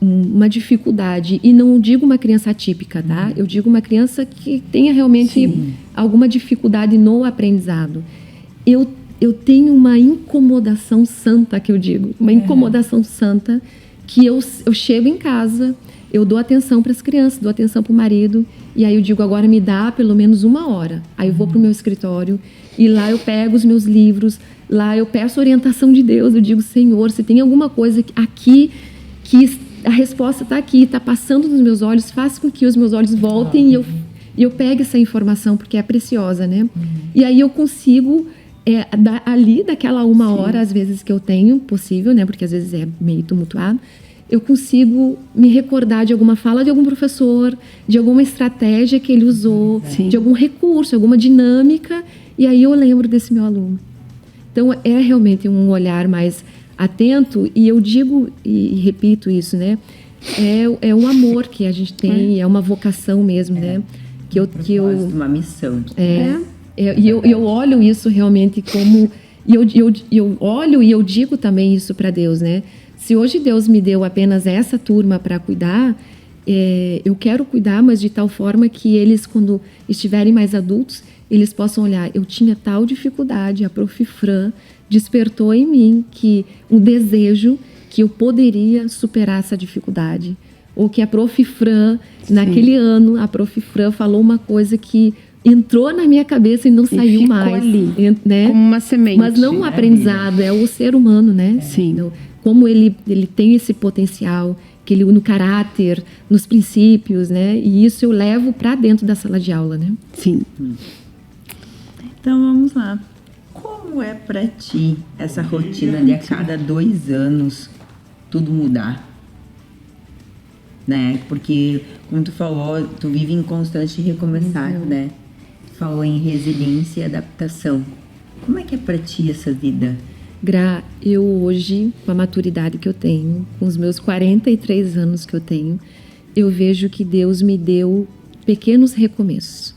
uma dificuldade, e não digo uma criança atípica, tá? Eu digo uma criança que tenha realmente alguma dificuldade no aprendizado. Eu tenho uma incomodação santa, que eu digo, uma incomodação santa, que eu chego em casa, eu dou atenção para as crianças, dou atenção para o marido, e aí eu digo, agora me dá pelo menos 1 hora. Aí eu vou para o meu escritório, e lá eu pego os meus livros, lá eu peço orientação de Deus, eu digo, Senhor, se tem alguma coisa aqui que a resposta está aqui, está passando nos meus olhos, faça com que os meus olhos voltem e eu pegue essa informação, porque é preciosa, né? E aí eu consigo... ali daquela 1 hora, às vezes que eu tenho, possível, né? Porque às vezes é meio tumultuado, eu consigo me recordar de alguma fala de algum professor, de alguma estratégia que ele usou, de algum recurso, alguma dinâmica, e aí eu lembro desse meu aluno. Então, é realmente um olhar mais atento, e eu digo e repito isso, né? É um amor que a gente tem, é uma vocação mesmo, né? Uma missão. E eu olho isso realmente como... E eu olho e eu digo também isso para Deus, né? Se hoje Deus me deu apenas essa turma para cuidar, eu quero cuidar, mas de tal forma que eles, quando estiverem mais adultos, eles possam olhar, eu tinha tal dificuldade, a Prof. Fran despertou em mim um desejo que eu poderia superar essa dificuldade. Ou que a Prof. Fran, naquele ano, a Prof. Fran falou uma coisa que entrou na minha cabeça e não saiu ficou mais. Ali, né? como uma semente. Mas não um aprendizado, é o ser humano, né? Sim. Então, como ele tem esse potencial, que ele no caráter, nos princípios, né? E isso eu levo para dentro da sala de aula, né? Sim. Então vamos lá. Como é para ti essa rotina de a cada 2 anos tudo mudar? Né? Porque, como tu falou, tu vive em constante recomeçar, né? Falou em resiliência e adaptação. Como é que é para ti essa vida? Gra, eu hoje, com a maturidade que eu tenho, com os meus 43 anos que eu tenho, eu vejo que Deus me deu pequenos recomeços.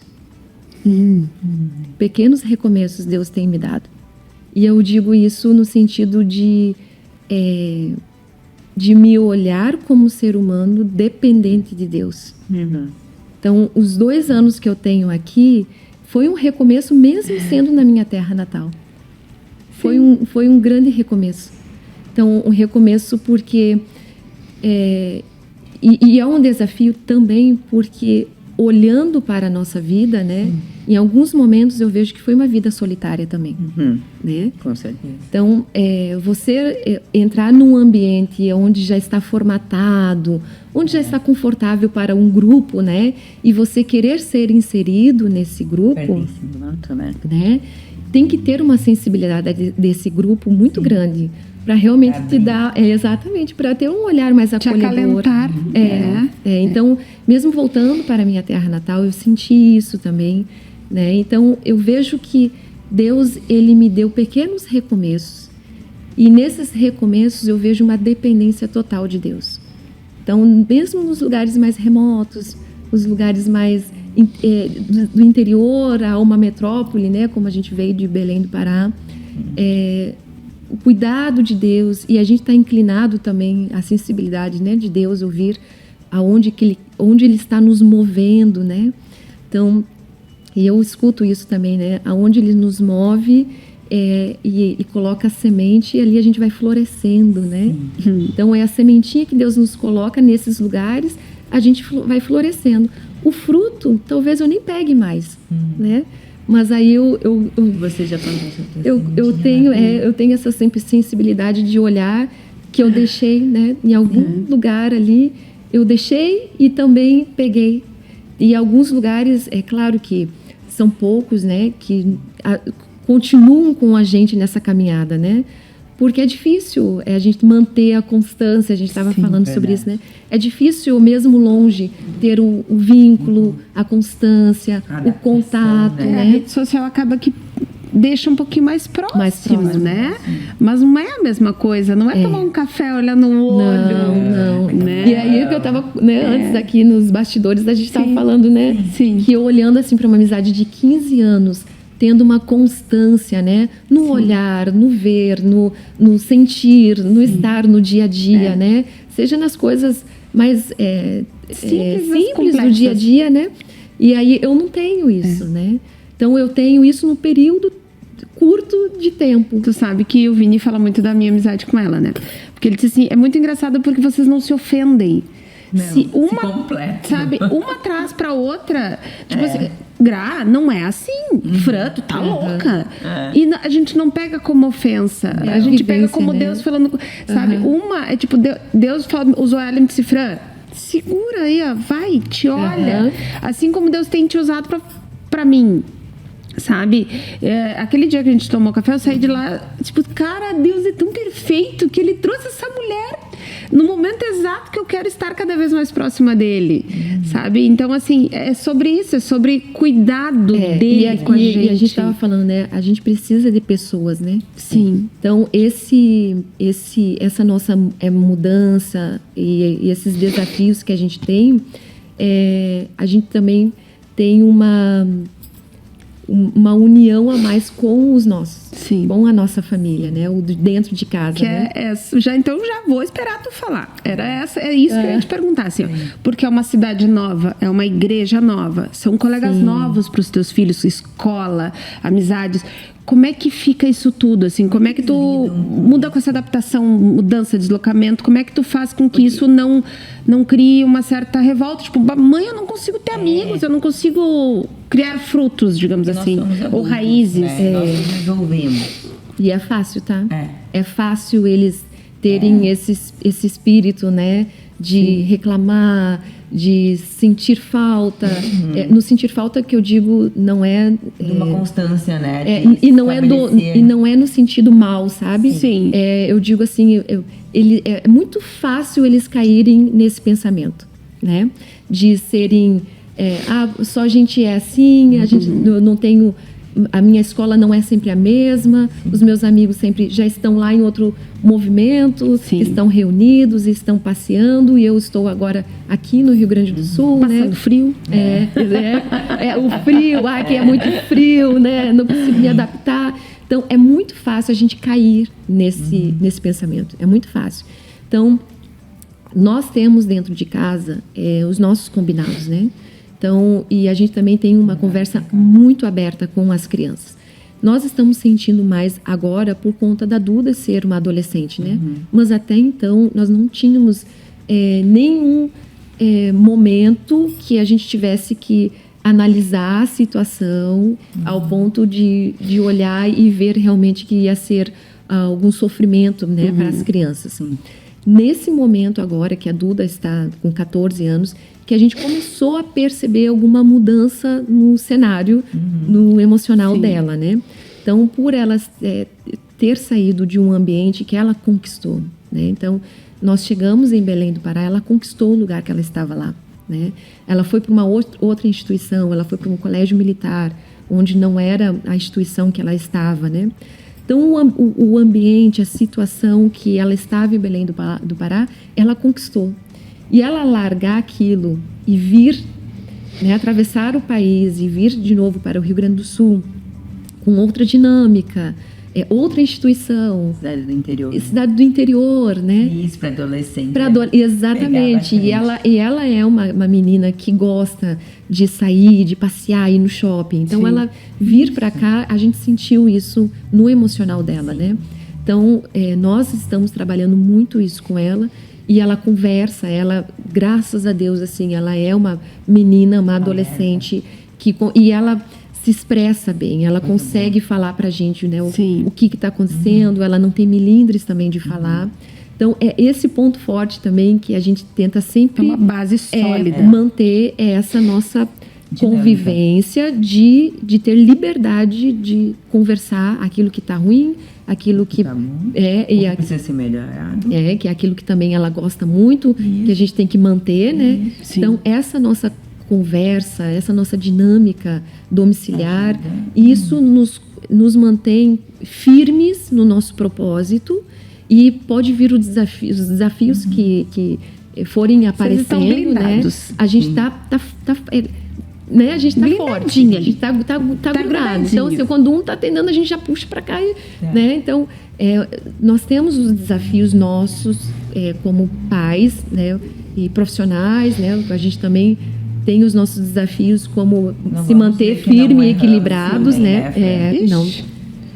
Pequenos recomeços Deus tem me dado. E eu digo isso no sentido de me olhar como ser humano dependente de Deus. Então, os 2 anos que eu tenho aqui foi um recomeço, mesmo sendo na minha terra natal. Foi um grande recomeço. Então, um recomeço porque... E é um desafio também porque, olhando para a nossa vida, né? Em alguns momentos eu vejo que foi uma vida solitária também. Né? Com certeza. Então, você entrar num ambiente onde já está formatado, onde já está confortável para um grupo, né? E você querer ser inserido nesse grupo... Pertencimento, né? Tem que ter uma sensibilidade desse grupo muito grande para realmente te dar, exatamente, para ter um olhar mais acolhedor. Te acalentar. Então, mesmo voltando para a minha terra natal, eu senti isso também, né? Então, eu vejo que Deus, ele me deu pequenos recomeços. E nesses recomeços eu vejo uma dependência total de Deus. Então, mesmo nos lugares mais remotos, os lugares mais do interior a uma metrópole, né, como a gente veio de Belém do Pará, o cuidado de Deus, e a gente está inclinado também à sensibilidade, né, de Deus, ouvir onde ele está nos movendo, né? Então, e eu escuto isso também, né, aonde ele nos move e coloca a semente, e ali a gente vai florescendo, né? Então é a sementinha que Deus nos coloca nesses lugares, a gente vai florescendo. O fruto, talvez eu nem pegue mais, né? Mas aí Você já plantou eu tenho essa sensibilidade de olhar que eu deixei, né? Em algum lugar ali, eu deixei e também peguei. E alguns lugares, é claro que são poucos, né? Que continuam com a gente nessa caminhada, né? Porque é difícil a gente manter a constância, a gente estava falando sobre isso, né? É difícil, mesmo longe, ter o vínculo, a constância, o contato, né? A rede social acaba que deixa um pouquinho mais próximo, né? Mas não é a mesma coisa, não é tomar um café, olhar no olho. Não. Né? E aí que eu estava, né, antes aqui nos bastidores, a gente estava falando, né? Sim. Que eu olhando assim para uma amizade de 15 anos, tendo uma constância, né, no olhar, no ver, no sentir, no estar no dia a dia, né, seja nas coisas mais simples do dia a dia, né, e aí eu não tenho isso, né, então eu tenho isso no período curto de tempo. Tu sabe que o Vini fala muito da minha amizade com ela, né, porque ele disse assim, é muito engraçado porque vocês não se ofendem. Se sabe, uma atrás pra outra, tipo assim, Gra, não é assim. Fran, tu tá louca. E a gente não pega como ofensa. A gente pega como Deus falando, sabe? Uma é tipo, Deus usou ela e me disse, Fran, segura aí, ó, vai, te olha. Assim como Deus tem te usado pra mim. Sabe? Aquele dia que a gente tomou café, eu saí de lá, tipo, cara, Deus é tão perfeito que ele trouxe essa mulher no momento exato que eu quero estar cada vez mais próxima dele, sabe? Então, assim, é sobre isso, é sobre cuidado dele com a gente. E a gente estava falando, né? A gente precisa de pessoas, né? Sim. Então, essa nossa mudança e esses desafios que a gente tem, a gente também tem uma união a mais com os nossos, Sim. com a nossa família, né? O de dentro de casa, Que né? então já vou esperar tu falar. É isso que eu ia te perguntar, assim, ó, porque é uma cidade nova, é uma igreja nova, são colegas novos para os teus filhos, escola, amizades. Como é que fica isso tudo, assim? Como é que tu muda com essa adaptação, mudança, deslocamento? Como é que tu faz com que isso não crie uma certa revolta? Tipo, mãe, eu não consigo ter amigos, eu não consigo criar frutos, digamos Nós assim, somos ou adultos, raízes. né? Nós resolvemos. E é fácil, tá? É. É fácil eles terem esse espírito, né? De reclamar, de sentir falta. No sentir falta que eu digo não é... De uma constância, né? E não é no sentido mal, sabe? Sim. Eu digo assim, é muito fácil eles caírem nesse pensamento, né? De serem... só a gente é assim, a gente não tenho... A minha escola não é sempre a mesma, os meus amigos sempre já estão lá em outro movimento, Sim. estão reunidos, estão passeando, e eu estou agora aqui no Rio Grande do Sul, Passando né? frio. O frio, aqui é muito frio, né? Não consigo me adaptar. Então, é muito fácil a gente cair nesse pensamento, é muito fácil. Então, nós temos dentro de casa os nossos combinados, né? Então, e a gente também tem uma conversa muito aberta com as crianças. Nós estamos sentindo mais agora por conta da Duda ser uma adolescente, né? Mas até então, nós não tínhamos nenhum momento que a gente tivesse que analisar a situação ao ponto de olhar e ver realmente que ia ser algum sofrimento, né, para as crianças. Nesse momento agora que a Duda está com 14 anos, que a gente começou a perceber alguma mudança no cenário, no emocional dela, né? Então, por ela ter saído de um ambiente que ela conquistou, né? Então, nós chegamos em Belém do Pará, ela conquistou o lugar que ela estava lá, né? Ela foi para uma outra instituição, ela foi para um colégio militar, onde não era a instituição que ela estava, né? Então, o ambiente, a situação que ela estava em Belém do Pará, ela conquistou. E ela largar aquilo e vir, né, atravessar o país e vir de novo para o Rio Grande do Sul, com outra dinâmica, outra instituição. Cidade do interior. Cidade do interior, né? Isso, para adolescente. Exatamente. E ela é uma menina que gosta de sair, de passear, ir no shopping. Então, ela vir para cá, a gente sentiu isso no emocional dela, né? Então, nós estamos trabalhando muito isso com ela. E ela conversa, graças a Deus, assim, ela é uma menina, uma adolescente, e ela se expressa bem, ela consegue falar pra gente, né, o que está acontecendo, ela não tem melindres também de falar. Então, é esse ponto forte também que a gente tenta sempre... É uma base sólida. Manter essa nossa convivência de ter liberdade de conversar aquilo que está ruim, aquilo que precisa ser melhorado. Que é aquilo que também ela gosta muito, que a gente tem que manter, né? Sim. Então, essa nossa conversa, essa nossa dinâmica domiciliar, isso nos mantém firmes no nosso propósito, e pode vir os desafios que forem aparecendo, né? A gente né? A gente tá forte, a gente tá grudado. Então, assim, quando um tá tentando, a gente já puxa para cá, né? Então, nós temos os desafios nossos como pais, né? E profissionais, né? A gente também tem os nossos desafios como se manter firme e equilibrados, né? Não,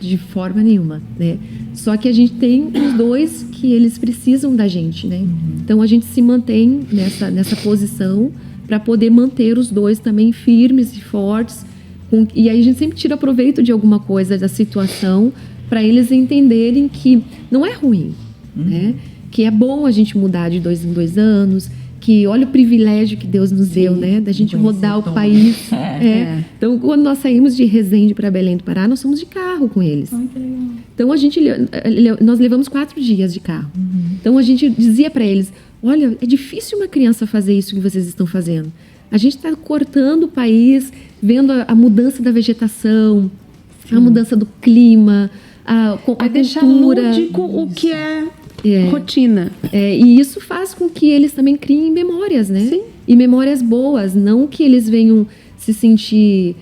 de forma nenhuma, né? Só que a gente tem os dois que eles precisam da gente, né? Então, a gente se mantém nessa posição para poder manter os dois também firmes e fortes. E aí a gente sempre tira proveito de alguma coisa da situação para eles entenderem que não é ruim, né? Que é bom a gente mudar de 2 em 2 anos, que olha o privilégio que Deus nos deu, né? Da gente rodar o país. Então, quando nós saímos de Resende para Belém do Pará, nós fomos de carro com eles. Então, nós levamos 4 dias de carro. Então, a gente dizia para eles, olha, é difícil uma criança fazer isso que vocês estão fazendo. A gente está cortando o país, vendo a mudança da vegetação, a mudança do clima, a deixar cultura. lúdico o que é rotina. E isso faz com que eles também criem memórias, né? E memórias boas, não que eles venham se sentir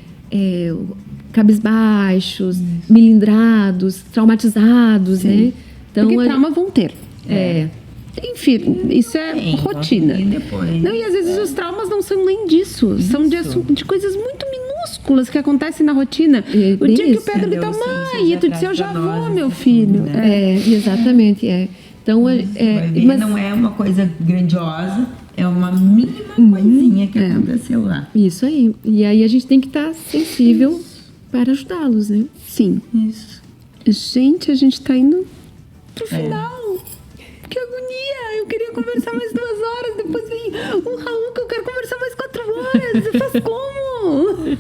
cabisbaixos, melindrados, traumatizados, né? Porque trauma vão ter. Enfim, isso é rotina. Depois, não, e às vezes os traumas não são nem disso. São de coisas muito minúsculas que acontecem na rotina. O dia que o Pedro grita, mãe, e tu disse, eu já vou, meu filho. Exatamente, Então, mas não é uma coisa grandiosa, é uma mínima coisinha que aconteceu lá. Isso aí. E aí a gente tem que estar sensível para ajudá-los, né? Sim. Isso. Gente, a gente tá indo pro final. Que agonia! Eu queria conversar mais 2 horas, depois vem o Raul que eu quero conversar mais 4 horas. Você faz como?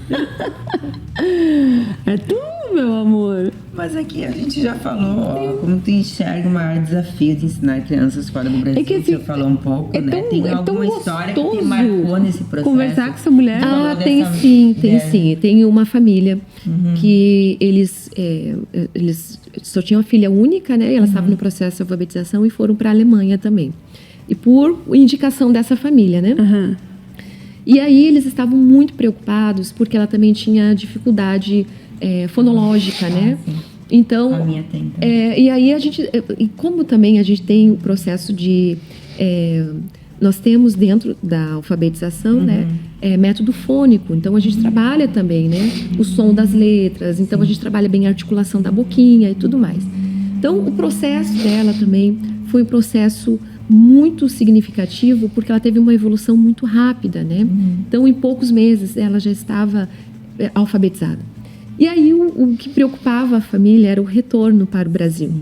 É tu, meu amor. Mas aqui a gente já falou, como tu enxerga o maior desafio de ensinar crianças fora do Brasil. Que, assim, você falou um pouco, né? Tem alguma história que te marcou nesse processo? Conversar com essa mulher. Tem sim. Tem uma família que eles só tinham uma filha única, né? E ela estava no processo de alfabetização e foram para a Alemanha também. E por indicação dessa família, né? E aí eles estavam muito preocupados porque ela também tinha dificuldade fonológica, né? Sim. Então, a minha tem e aí a gente, e como também a gente tem o processo de nós temos dentro da alfabetização, né, método fônico. Então a gente trabalha também, né, o som das letras. Então a gente trabalha bem a articulação da boquinha e tudo mais. Então o processo dela também foi um processo muito significativo porque ela teve uma evolução muito rápida, né? Então em poucos meses ela já estava alfabetizada. E aí o que preocupava a família era o retorno para o Brasil.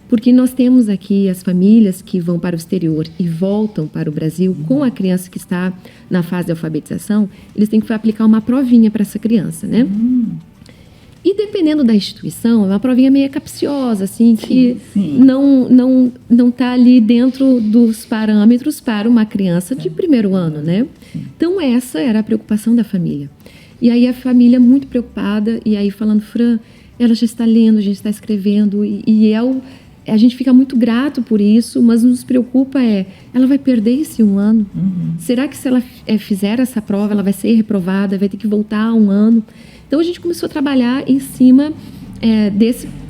Porque nós temos aqui as famílias que vão para o exterior e voltam para o Brasil com a criança que está na fase de alfabetização, eles têm que aplicar uma provinha para essa criança, né? E dependendo da instituição, é uma provinha meio capciosa, assim, que não está ali dentro dos parâmetros para uma criança de primeiro ano, né? Então essa era a preocupação da família. E aí a família muito preocupada, e aí falando, Fran, ela já está lendo, a gente está escrevendo, a gente fica muito grato por isso, mas nos preocupa ela vai perder esse 1 ano? Será que se ela fizer essa prova, ela vai ser reprovada, vai ter que voltar 1 ano? Então a gente começou a trabalhar em cima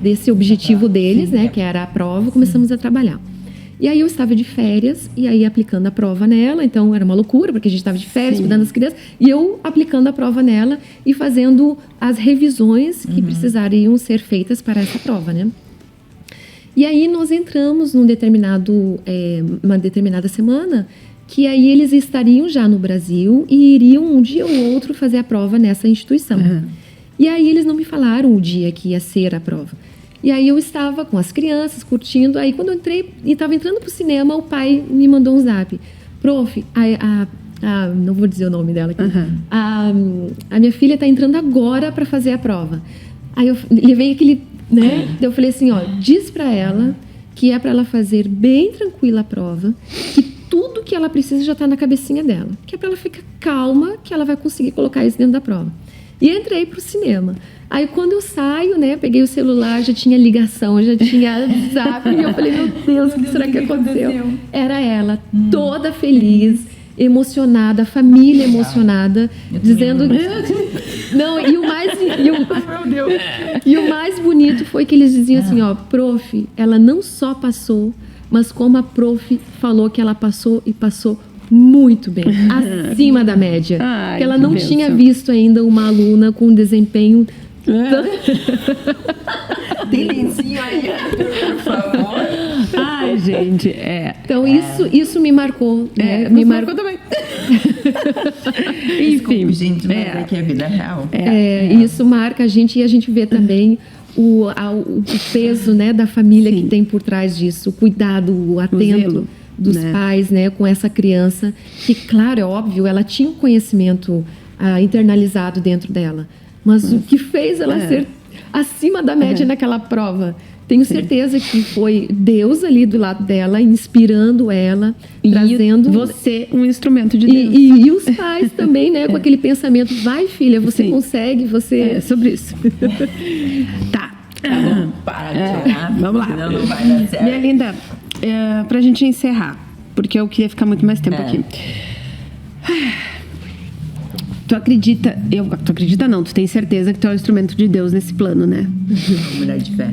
desse objetivo deles, né, que era a prova, começamos a trabalhar. E aí eu estava de férias, e aí aplicando a prova nela, então era uma loucura, porque a gente estava de férias, cuidando das crianças, e eu aplicando a prova nela e fazendo as revisões que precisariam ser feitas para essa prova, né? E aí nós entramos uma determinada semana, que aí eles estariam já no Brasil e iriam um dia ou outro fazer a prova nessa instituição. E aí eles não me falaram o dia que ia ser a prova. E aí eu estava com as crianças, curtindo. Aí quando eu entrei e estava entrando para o cinema, o pai me mandou um zap. Prof, não vou dizer o nome dela aqui. A minha filha está entrando agora para fazer a prova. Aí eu levei aquele, né? Eu falei assim, diz para ela que é para ela fazer bem tranquila a prova, que tudo que ela precisa já está na cabecinha dela, que é para ela ficar calma, que ela vai conseguir colocar isso dentro da prova. E entrei para o cinema. Aí quando eu saio, né, peguei o celular, já tinha ligação, já tinha zap, e eu falei, meu Deus, o que será que aconteceu? Era ela, toda feliz, emocionada, a família emocionada, dizendo... Não, e o mais bonito foi que eles diziam assim, prof, ela não só passou, mas como a prof falou que ela passou e passou muito bem, acima da média. Que ela não tinha visto ainda uma aluna com desempenho Tem lencinho aí, por favor. Ai, gente, Então isso me marcou, né? Me marcou também. Enfim, gente, mas é que é a vida real. Isso marca a gente, e a gente vê também o peso, né, da família que tem por trás disso, o cuidado, o atento dos pais, né, com essa criança, que, claro, é óbvio, ela tinha um conhecimento internalizado dentro dela, mas o que fez ela ser acima da média naquela prova, tenho certeza que foi Deus ali do lado dela, inspirando ela, trazendo... você um instrumento de Deus. E os pais também, né, com aquele pensamento, vai filha, você consegue, você... É sobre isso. Tá. Para de chorar, vamos lá. Senão não vai dar certo. Minha linda, pra gente encerrar, porque eu queria ficar muito mais tempo aqui. Tu acredita não, tu tem certeza que tu é um instrumento de Deus nesse plano, né? Mulher de fé.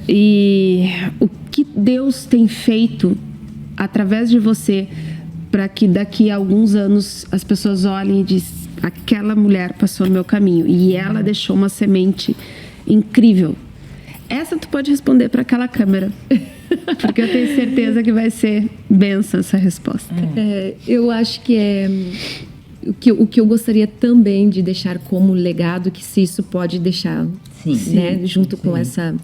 E o que Deus tem feito através de você para que daqui a alguns anos as pessoas olhem e dizem: aquela mulher passou no meu caminho e ela deixou uma semente incrível. Essa tu pode responder para aquela câmera, porque eu tenho certeza que vai ser bênção essa resposta. Eu acho que o que eu gostaria também de deixar como legado, que se isso pode deixar, né, junto com essa...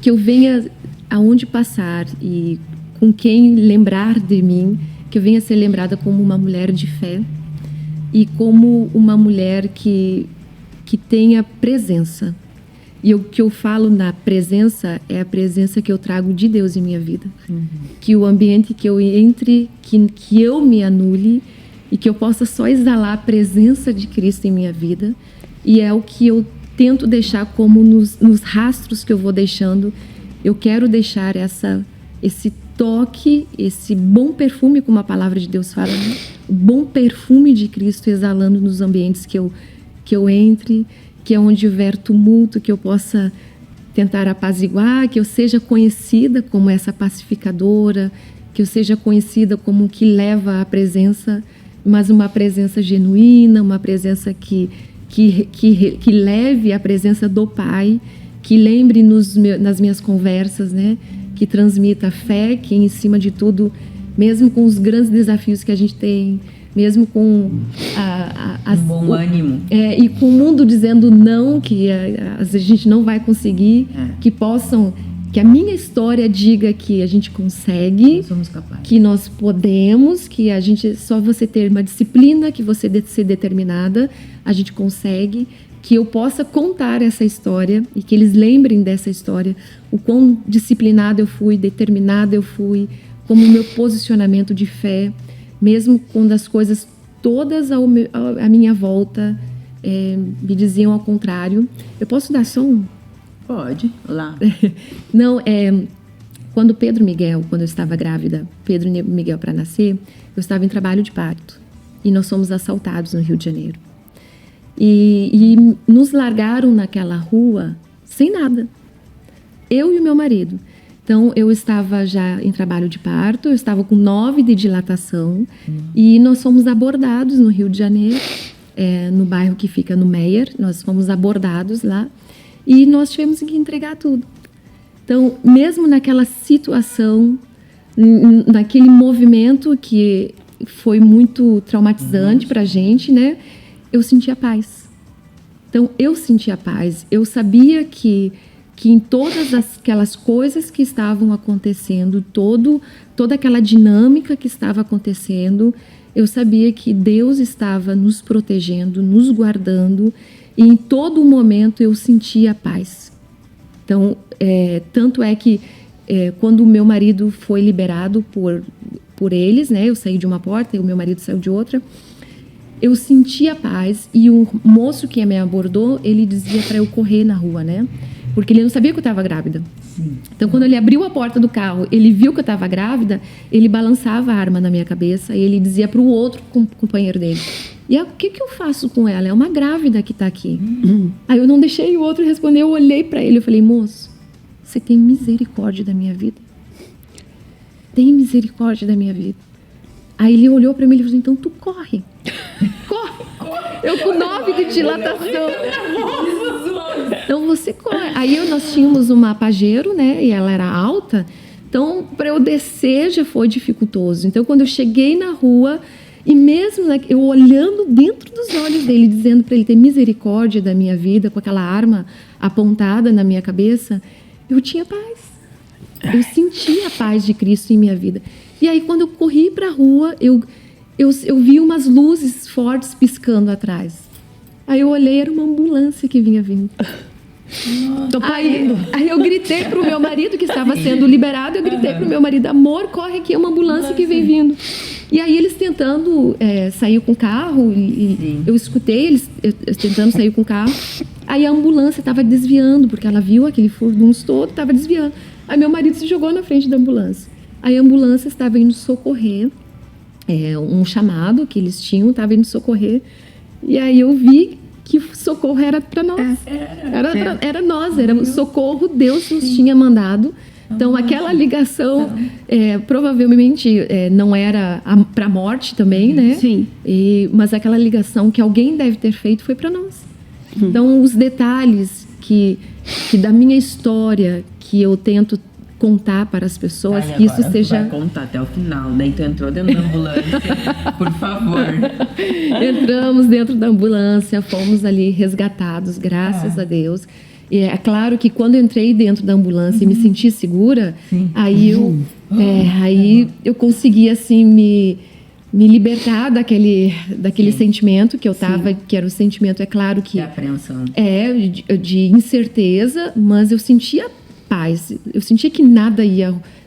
que eu venha aonde passar e com quem lembrar de mim, que eu venha ser lembrada como uma mulher de fé e como uma mulher que tenha presença. E o que eu falo na presença é a presença que eu trago de Deus em minha vida. Que o ambiente que eu entre, que eu me anule e que eu possa só exalar a presença de Cristo em minha vida. E é o que eu tento deixar como nos rastros que eu vou deixando. Eu quero deixar esse toque, esse bom perfume, como a palavra de Deus fala, né? O bom perfume de Cristo exalando nos ambientes que eu entre, que é onde houver tumulto, que eu possa tentar apaziguar, que eu seja conhecida como essa pacificadora, que eu seja conhecida como que leva a presença, mas uma presença genuína, uma presença que leve a presença do Pai, que lembre nas minhas conversas, né? Que transmita a fé, que em cima de tudo, mesmo com os grandes desafios que a gente tem, mesmo com bom ânimo. E com o mundo dizendo não, que a gente não vai conseguir, que a minha história diga que a gente consegue, nós somos capazes, que nós podemos, que a gente, só você ter uma disciplina, que você ser determinada, a gente consegue, que eu possa contar essa história e que eles lembrem dessa história, o quão disciplinada eu fui, determinada eu fui, como o meu posicionamento de fé, mesmo quando as coisas todas à minha volta me diziam ao contrário. Eu posso dar som? Pode, lá. Não, quando eu estava grávida, Pedro e Miguel para nascer, eu estava em trabalho de parto e nós fomos assaltados no Rio de Janeiro. E nos largaram naquela rua sem nada, eu e o meu marido. Então, eu estava já em trabalho de parto, eu estava com 9 de dilatação e nós fomos abordados no Rio de Janeiro, no bairro que fica no Meier, nós fomos abordados lá e nós tivemos que entregar tudo. Então, mesmo naquela situação, naquele movimento que foi muito traumatizante para a gente, né? Eu sentia paz. Então, eu sentia paz. Eu sabia que em todas aquelas coisas que estavam acontecendo, toda aquela dinâmica que estava acontecendo, eu sabia que Deus estava nos protegendo, nos guardando, e em todo momento eu sentia paz. Então, tanto é que quando o meu marido foi liberado por eles, né, eu saí de uma porta e o meu marido saiu de outra, eu sentia paz, e o moço que me abordou, ele dizia para eu correr na rua, né? Porque ele não sabia que eu estava grávida. Sim. Então, quando ele abriu a porta do carro, ele viu que eu estava grávida, ele balançava a arma na minha cabeça e ele dizia para o outro companheiro dele: e o que eu faço com ela? É uma grávida que está aqui. Aí eu não deixei o outro responder, eu olhei para ele e falei: moço, você tem misericórdia da minha vida? Tem misericórdia da minha vida? Aí ele olhou para mim e falou: então tu corre. Corre. Eu com 9 de dilatação. Então você corre. Aí nós tínhamos uma Pajero, né? E ela era alta. Então, para eu descer já foi dificultoso. Então, quando eu cheguei na rua, e mesmo eu olhando dentro dos olhos dele, dizendo para ele ter misericórdia da minha vida, com aquela arma apontada na minha cabeça, eu tinha paz. Eu sentia a paz de Cristo em minha vida. E aí, quando eu corri para a rua, eu vi umas luzes fortes piscando atrás. Aí eu olhei, era uma ambulância que vinha vindo. Aí eu gritei pro meu marido, que estava sendo liberado, eu gritei pro meu marido: amor, corre aqui, é uma ambulância que vem vindo. E aí eles tentando sair com o carro, e eu escutei eles tentando sair com o carro. Aí a ambulância estava desviando, porque ela viu aquele furdunço todo, estava desviando. Aí meu marido se jogou na frente da ambulância. Aí a ambulância estava indo socorrer um chamado que eles tinham, estava indo socorrer. E aí eu vi que socorro era para nós. Era nós, era o socorro, Deus nos tinha mandado. Então, aquela ligação, provavelmente, não era para a morte também, né? Sim. Mas aquela ligação que alguém deve ter feito foi para nós. Então, os detalhes que da minha história, que eu tento contar para as pessoas, que isso seja... Vai contar até o final, daí tu entrou dentro da ambulância, por favor. Entramos dentro da ambulância, fomos ali resgatados, graças a Deus. E é claro que quando eu entrei dentro da ambulância e me senti segura, aí eu consegui, assim, me libertar daquele sentimento que eu estava, que era o sentimento, é claro que... De apreensão. De incerteza, mas eu sentia paz. Eu sentia que nada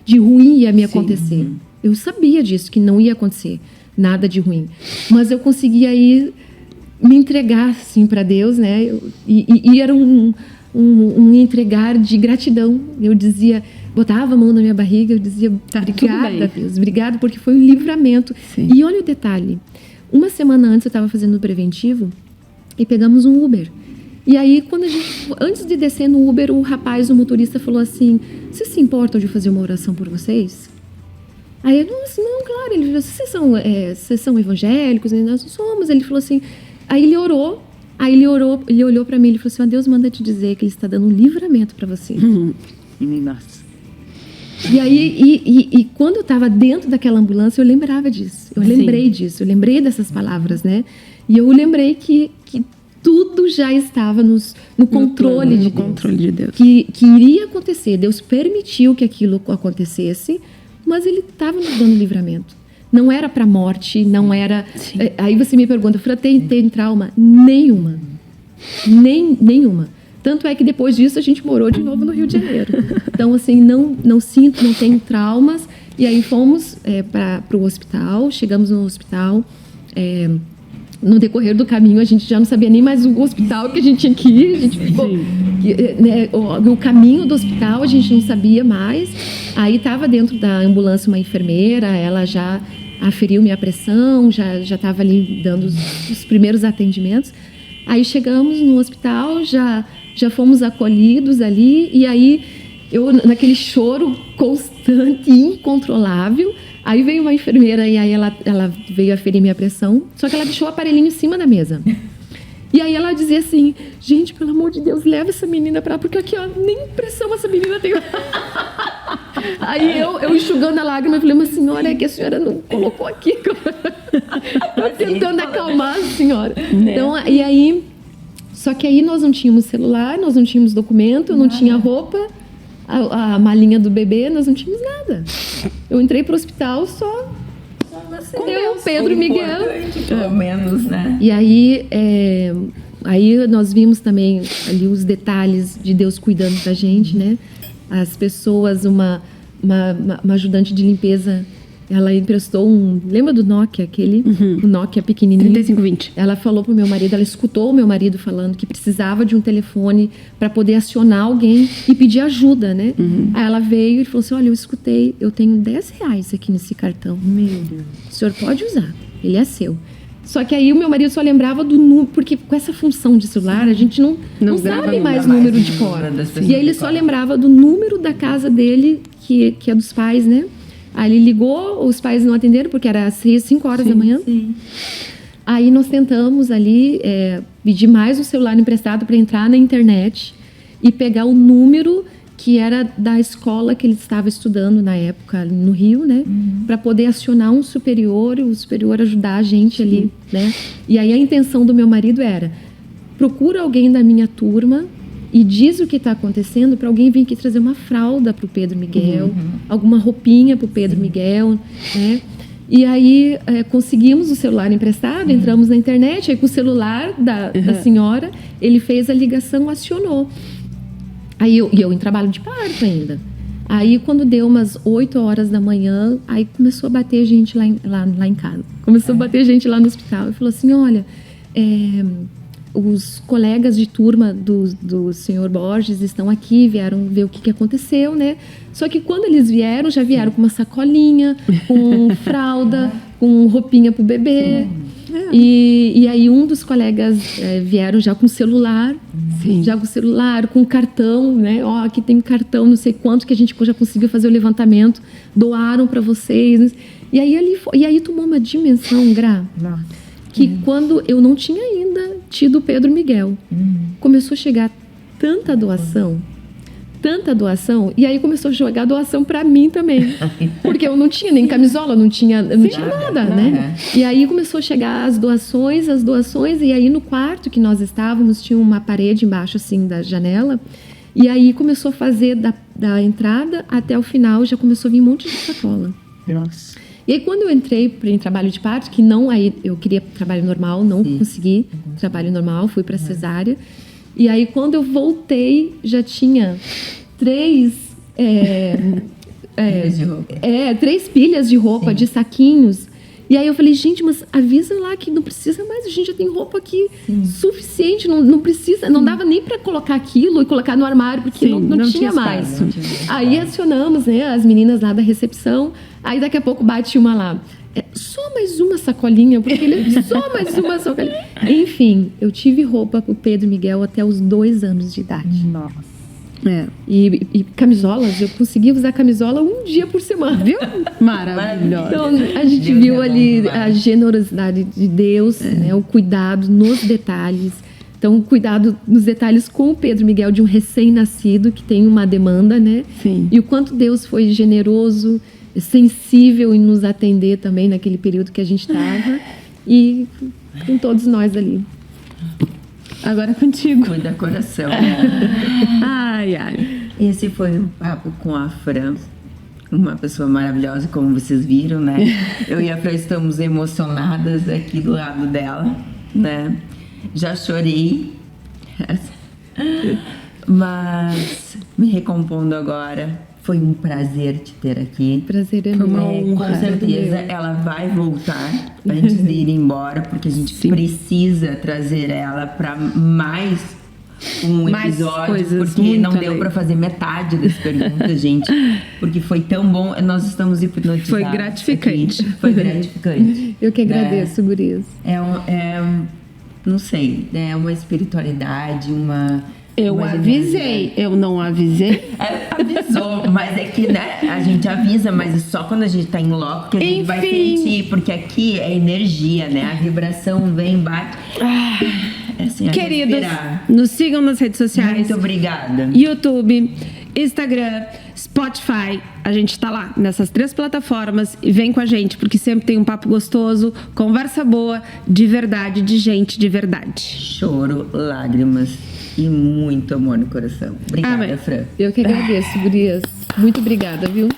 de ruim ia me acontecer. Eu sabia disso, que não ia acontecer nada de ruim. Mas eu conseguia aí me entregar, assim, para Deus, né? E era um entregar de gratidão. Eu dizia, botava a mão na minha barriga, eu dizia, obrigada, Deus, obrigada, porque foi um livramento. Sim. E olha o detalhe, uma semana antes eu estava fazendo o preventivo e pegamos um Uber. E aí, antes de descer no Uber, o motorista falou assim, vocês se importam de fazer uma oração por vocês? Aí eu, não, claro. Ele falou, vocês são evangélicos? Nós somos. Ele falou assim, aí ele orou. Ele olhou para mim e falou assim, Deus manda te dizer que Ele está dando um livramento para você. Nossa. E aí, quando eu estava dentro daquela ambulância, eu lembrava disso. Eu lembrei disso, eu lembrei dessas palavras, né? E eu lembrei que tudo já estava no controle de Deus. No controle de Deus. Que iria acontecer. Deus permitiu que aquilo acontecesse, mas Ele estava nos dando livramento. Não era para morte, não era... Aí você me pergunta, tem trauma? Nenhuma. Nenhuma. Tanto é que depois disso a gente morou de novo no Rio de Janeiro. Então, assim, não tenho traumas. E aí fomos para o hospital, chegamos no hospital. No decorrer do caminho, a gente já não sabia nem mais o hospital que a gente tinha que ir. A gente ficou, o caminho do hospital a gente não sabia mais. Aí estava dentro da ambulância uma enfermeira, ela já aferiu minha pressão, já estava ali dando os primeiros atendimentos. Aí chegamos no hospital, já fomos acolhidos ali, e aí eu, naquele choro constante, incontrolável, aí veio uma enfermeira e aí ela veio aferir minha pressão, só que ela deixou o aparelhinho em cima da mesa. E aí ela dizia assim, gente, pelo amor de Deus, leva essa menina pra lá, porque aqui, ó, nem pressão essa menina tem. Aí eu enxugando a lágrima, eu falei, mas senhora, é que a senhora não colocou aqui. Eu tentando acalmar a senhora. Então, e aí, só que aí nós não tínhamos celular, nós não tínhamos documento, não tinha roupa, a malinha do bebê, nós não tínhamos nada. Eu entrei pro hospital só com eu, Pedro e Miguel. Pelo menos, né? E aí, aí nós vimos também ali os detalhes de Deus cuidando da gente, né? As pessoas, uma ajudante de limpeza, ela emprestou lembra do Nokia, aquele? O Nokia pequenininho. 3520. Ela falou pro meu marido, ela escutou o meu marido falando que precisava de um telefone para poder acionar alguém e pedir ajuda, né? Aí ela veio e falou assim, olha, eu escutei, eu tenho R$10 aqui nesse cartão. Meu Deus. O senhor pode usar, ele é seu. Só que aí o meu marido só lembrava do número, porque com essa função de celular, a gente não sabe mais número de cor. E aí ele só lembrava do número da casa dele, que é dos pais, né? Aí ele ligou, os pais não atenderam, porque era às 5 horas da manhã. Sim. Aí nós tentamos ali pedir mais o celular emprestado para entrar na internet e pegar o número que era da escola que ele estava estudando na época, no Rio, né? Para poder acionar um superior e o superior ajudar a gente ali, né? E aí a intenção do meu marido era, procura alguém da minha turma e diz o que está acontecendo para alguém vir aqui trazer uma fralda para o Pedro Miguel, alguma roupinha para o Pedro Miguel, né? E aí conseguimos o celular emprestado, entramos na internet, aí com o celular da senhora, ele fez a ligação, acionou. Aí eu em trabalho de parto ainda. Aí quando deu umas 8 horas da manhã, aí começou a bater gente lá em casa. Começou a bater gente lá no hospital. E falou assim, olha, os colegas de turma do senhor Borges estão aqui, vieram ver o que aconteceu, né? Só que quando eles vieram, já vieram com uma sacolinha, com fralda, com roupinha pro bebê. E aí um dos colegas vieram já com celular, com cartão, né? Ó, aqui tem cartão, não sei quanto que a gente já conseguiu fazer o levantamento, doaram para vocês. E aí tomou uma dimensão, Gra, que quando eu não tinha ainda tido o Pedro Miguel, começou a chegar tanta doação, e aí começou a jogar doação para mim também, porque eu não tinha nem camisola, eu não tinha nada, né? E aí começou a chegar as doações, e aí no quarto que nós estávamos tinha uma parede embaixo assim da janela, e aí começou a fazer da entrada até o final, já começou a vir um monte de sacola. Nossa. E aí quando eu entrei em trabalho de parto, que não, aí eu queria trabalho normal, não consegui trabalho normal, fui para cesárea. E aí quando eu voltei, já tinha 3 pilhas de roupa, de saquinhos. E aí eu falei, gente, mas avisa lá que não precisa mais, a gente já tem roupa aqui suficiente, não precisa, não dava nem para colocar aquilo e colocar no armário, porque não tinha mais. Aí acionamos, né, as meninas lá da recepção, aí daqui a pouco bate uma lá. Só mais uma sacolinha, porque ele só mais uma sacolinha. Enfim, eu tive roupa pro Pedro Miguel até os 2 anos de idade. Nossa. E camisolas, eu conseguia usar camisola um dia por semana, viu? Maravilhosa. Então, a gente viu ali a generosidade de Deus, né, o cuidado nos detalhes. Então, o cuidado nos detalhes com o Pedro Miguel, de um recém-nascido que tem uma demanda, né? Sim. E o quanto Deus foi generoso, sensível em nos atender também naquele período que a gente estava. E com todos nós ali. Agora é contigo. Cuida coração. Ai, ai. Esse foi um papo com a Fran, uma pessoa maravilhosa, como vocês viram, né? Eu e a Fran estamos emocionadas aqui do lado dela, né? Já chorei, mas me recompondo agora. Foi um prazer te ter aqui. Prazer é Foi uma meu. honra. Com certeza ela vai voltar antes de ir embora, porque a gente precisa trazer ela para mais um Mais episódio, coisas, porque muito não deu além. para fazer metade das perguntas, gente, porque foi tão bom, nós estamos hipnotizados. Foi gratificante. Aqui. Foi gratificante. Eu que agradeço, gurias. Não sei, é uma espiritualidade, uma... Eu uma avisei, eu não avisei. Avisou, mas é que, né, a gente avisa, mas é só quando a gente tá em loco que a gente vai sentir, porque aqui é energia, né? A vibração vem, bate. É assim, Queridos, respirar. nos sigam nas redes sociais. Muito obrigada. YouTube, Instagram, Spotify. A gente tá lá nessas 3 plataformas e vem com a gente, porque sempre tem um papo gostoso, conversa boa, de verdade, de gente de verdade. Choro, lágrimas e muito amor no coração. Obrigada, Amém. Fran. Eu que agradeço, gurias. Muito obrigada, viu?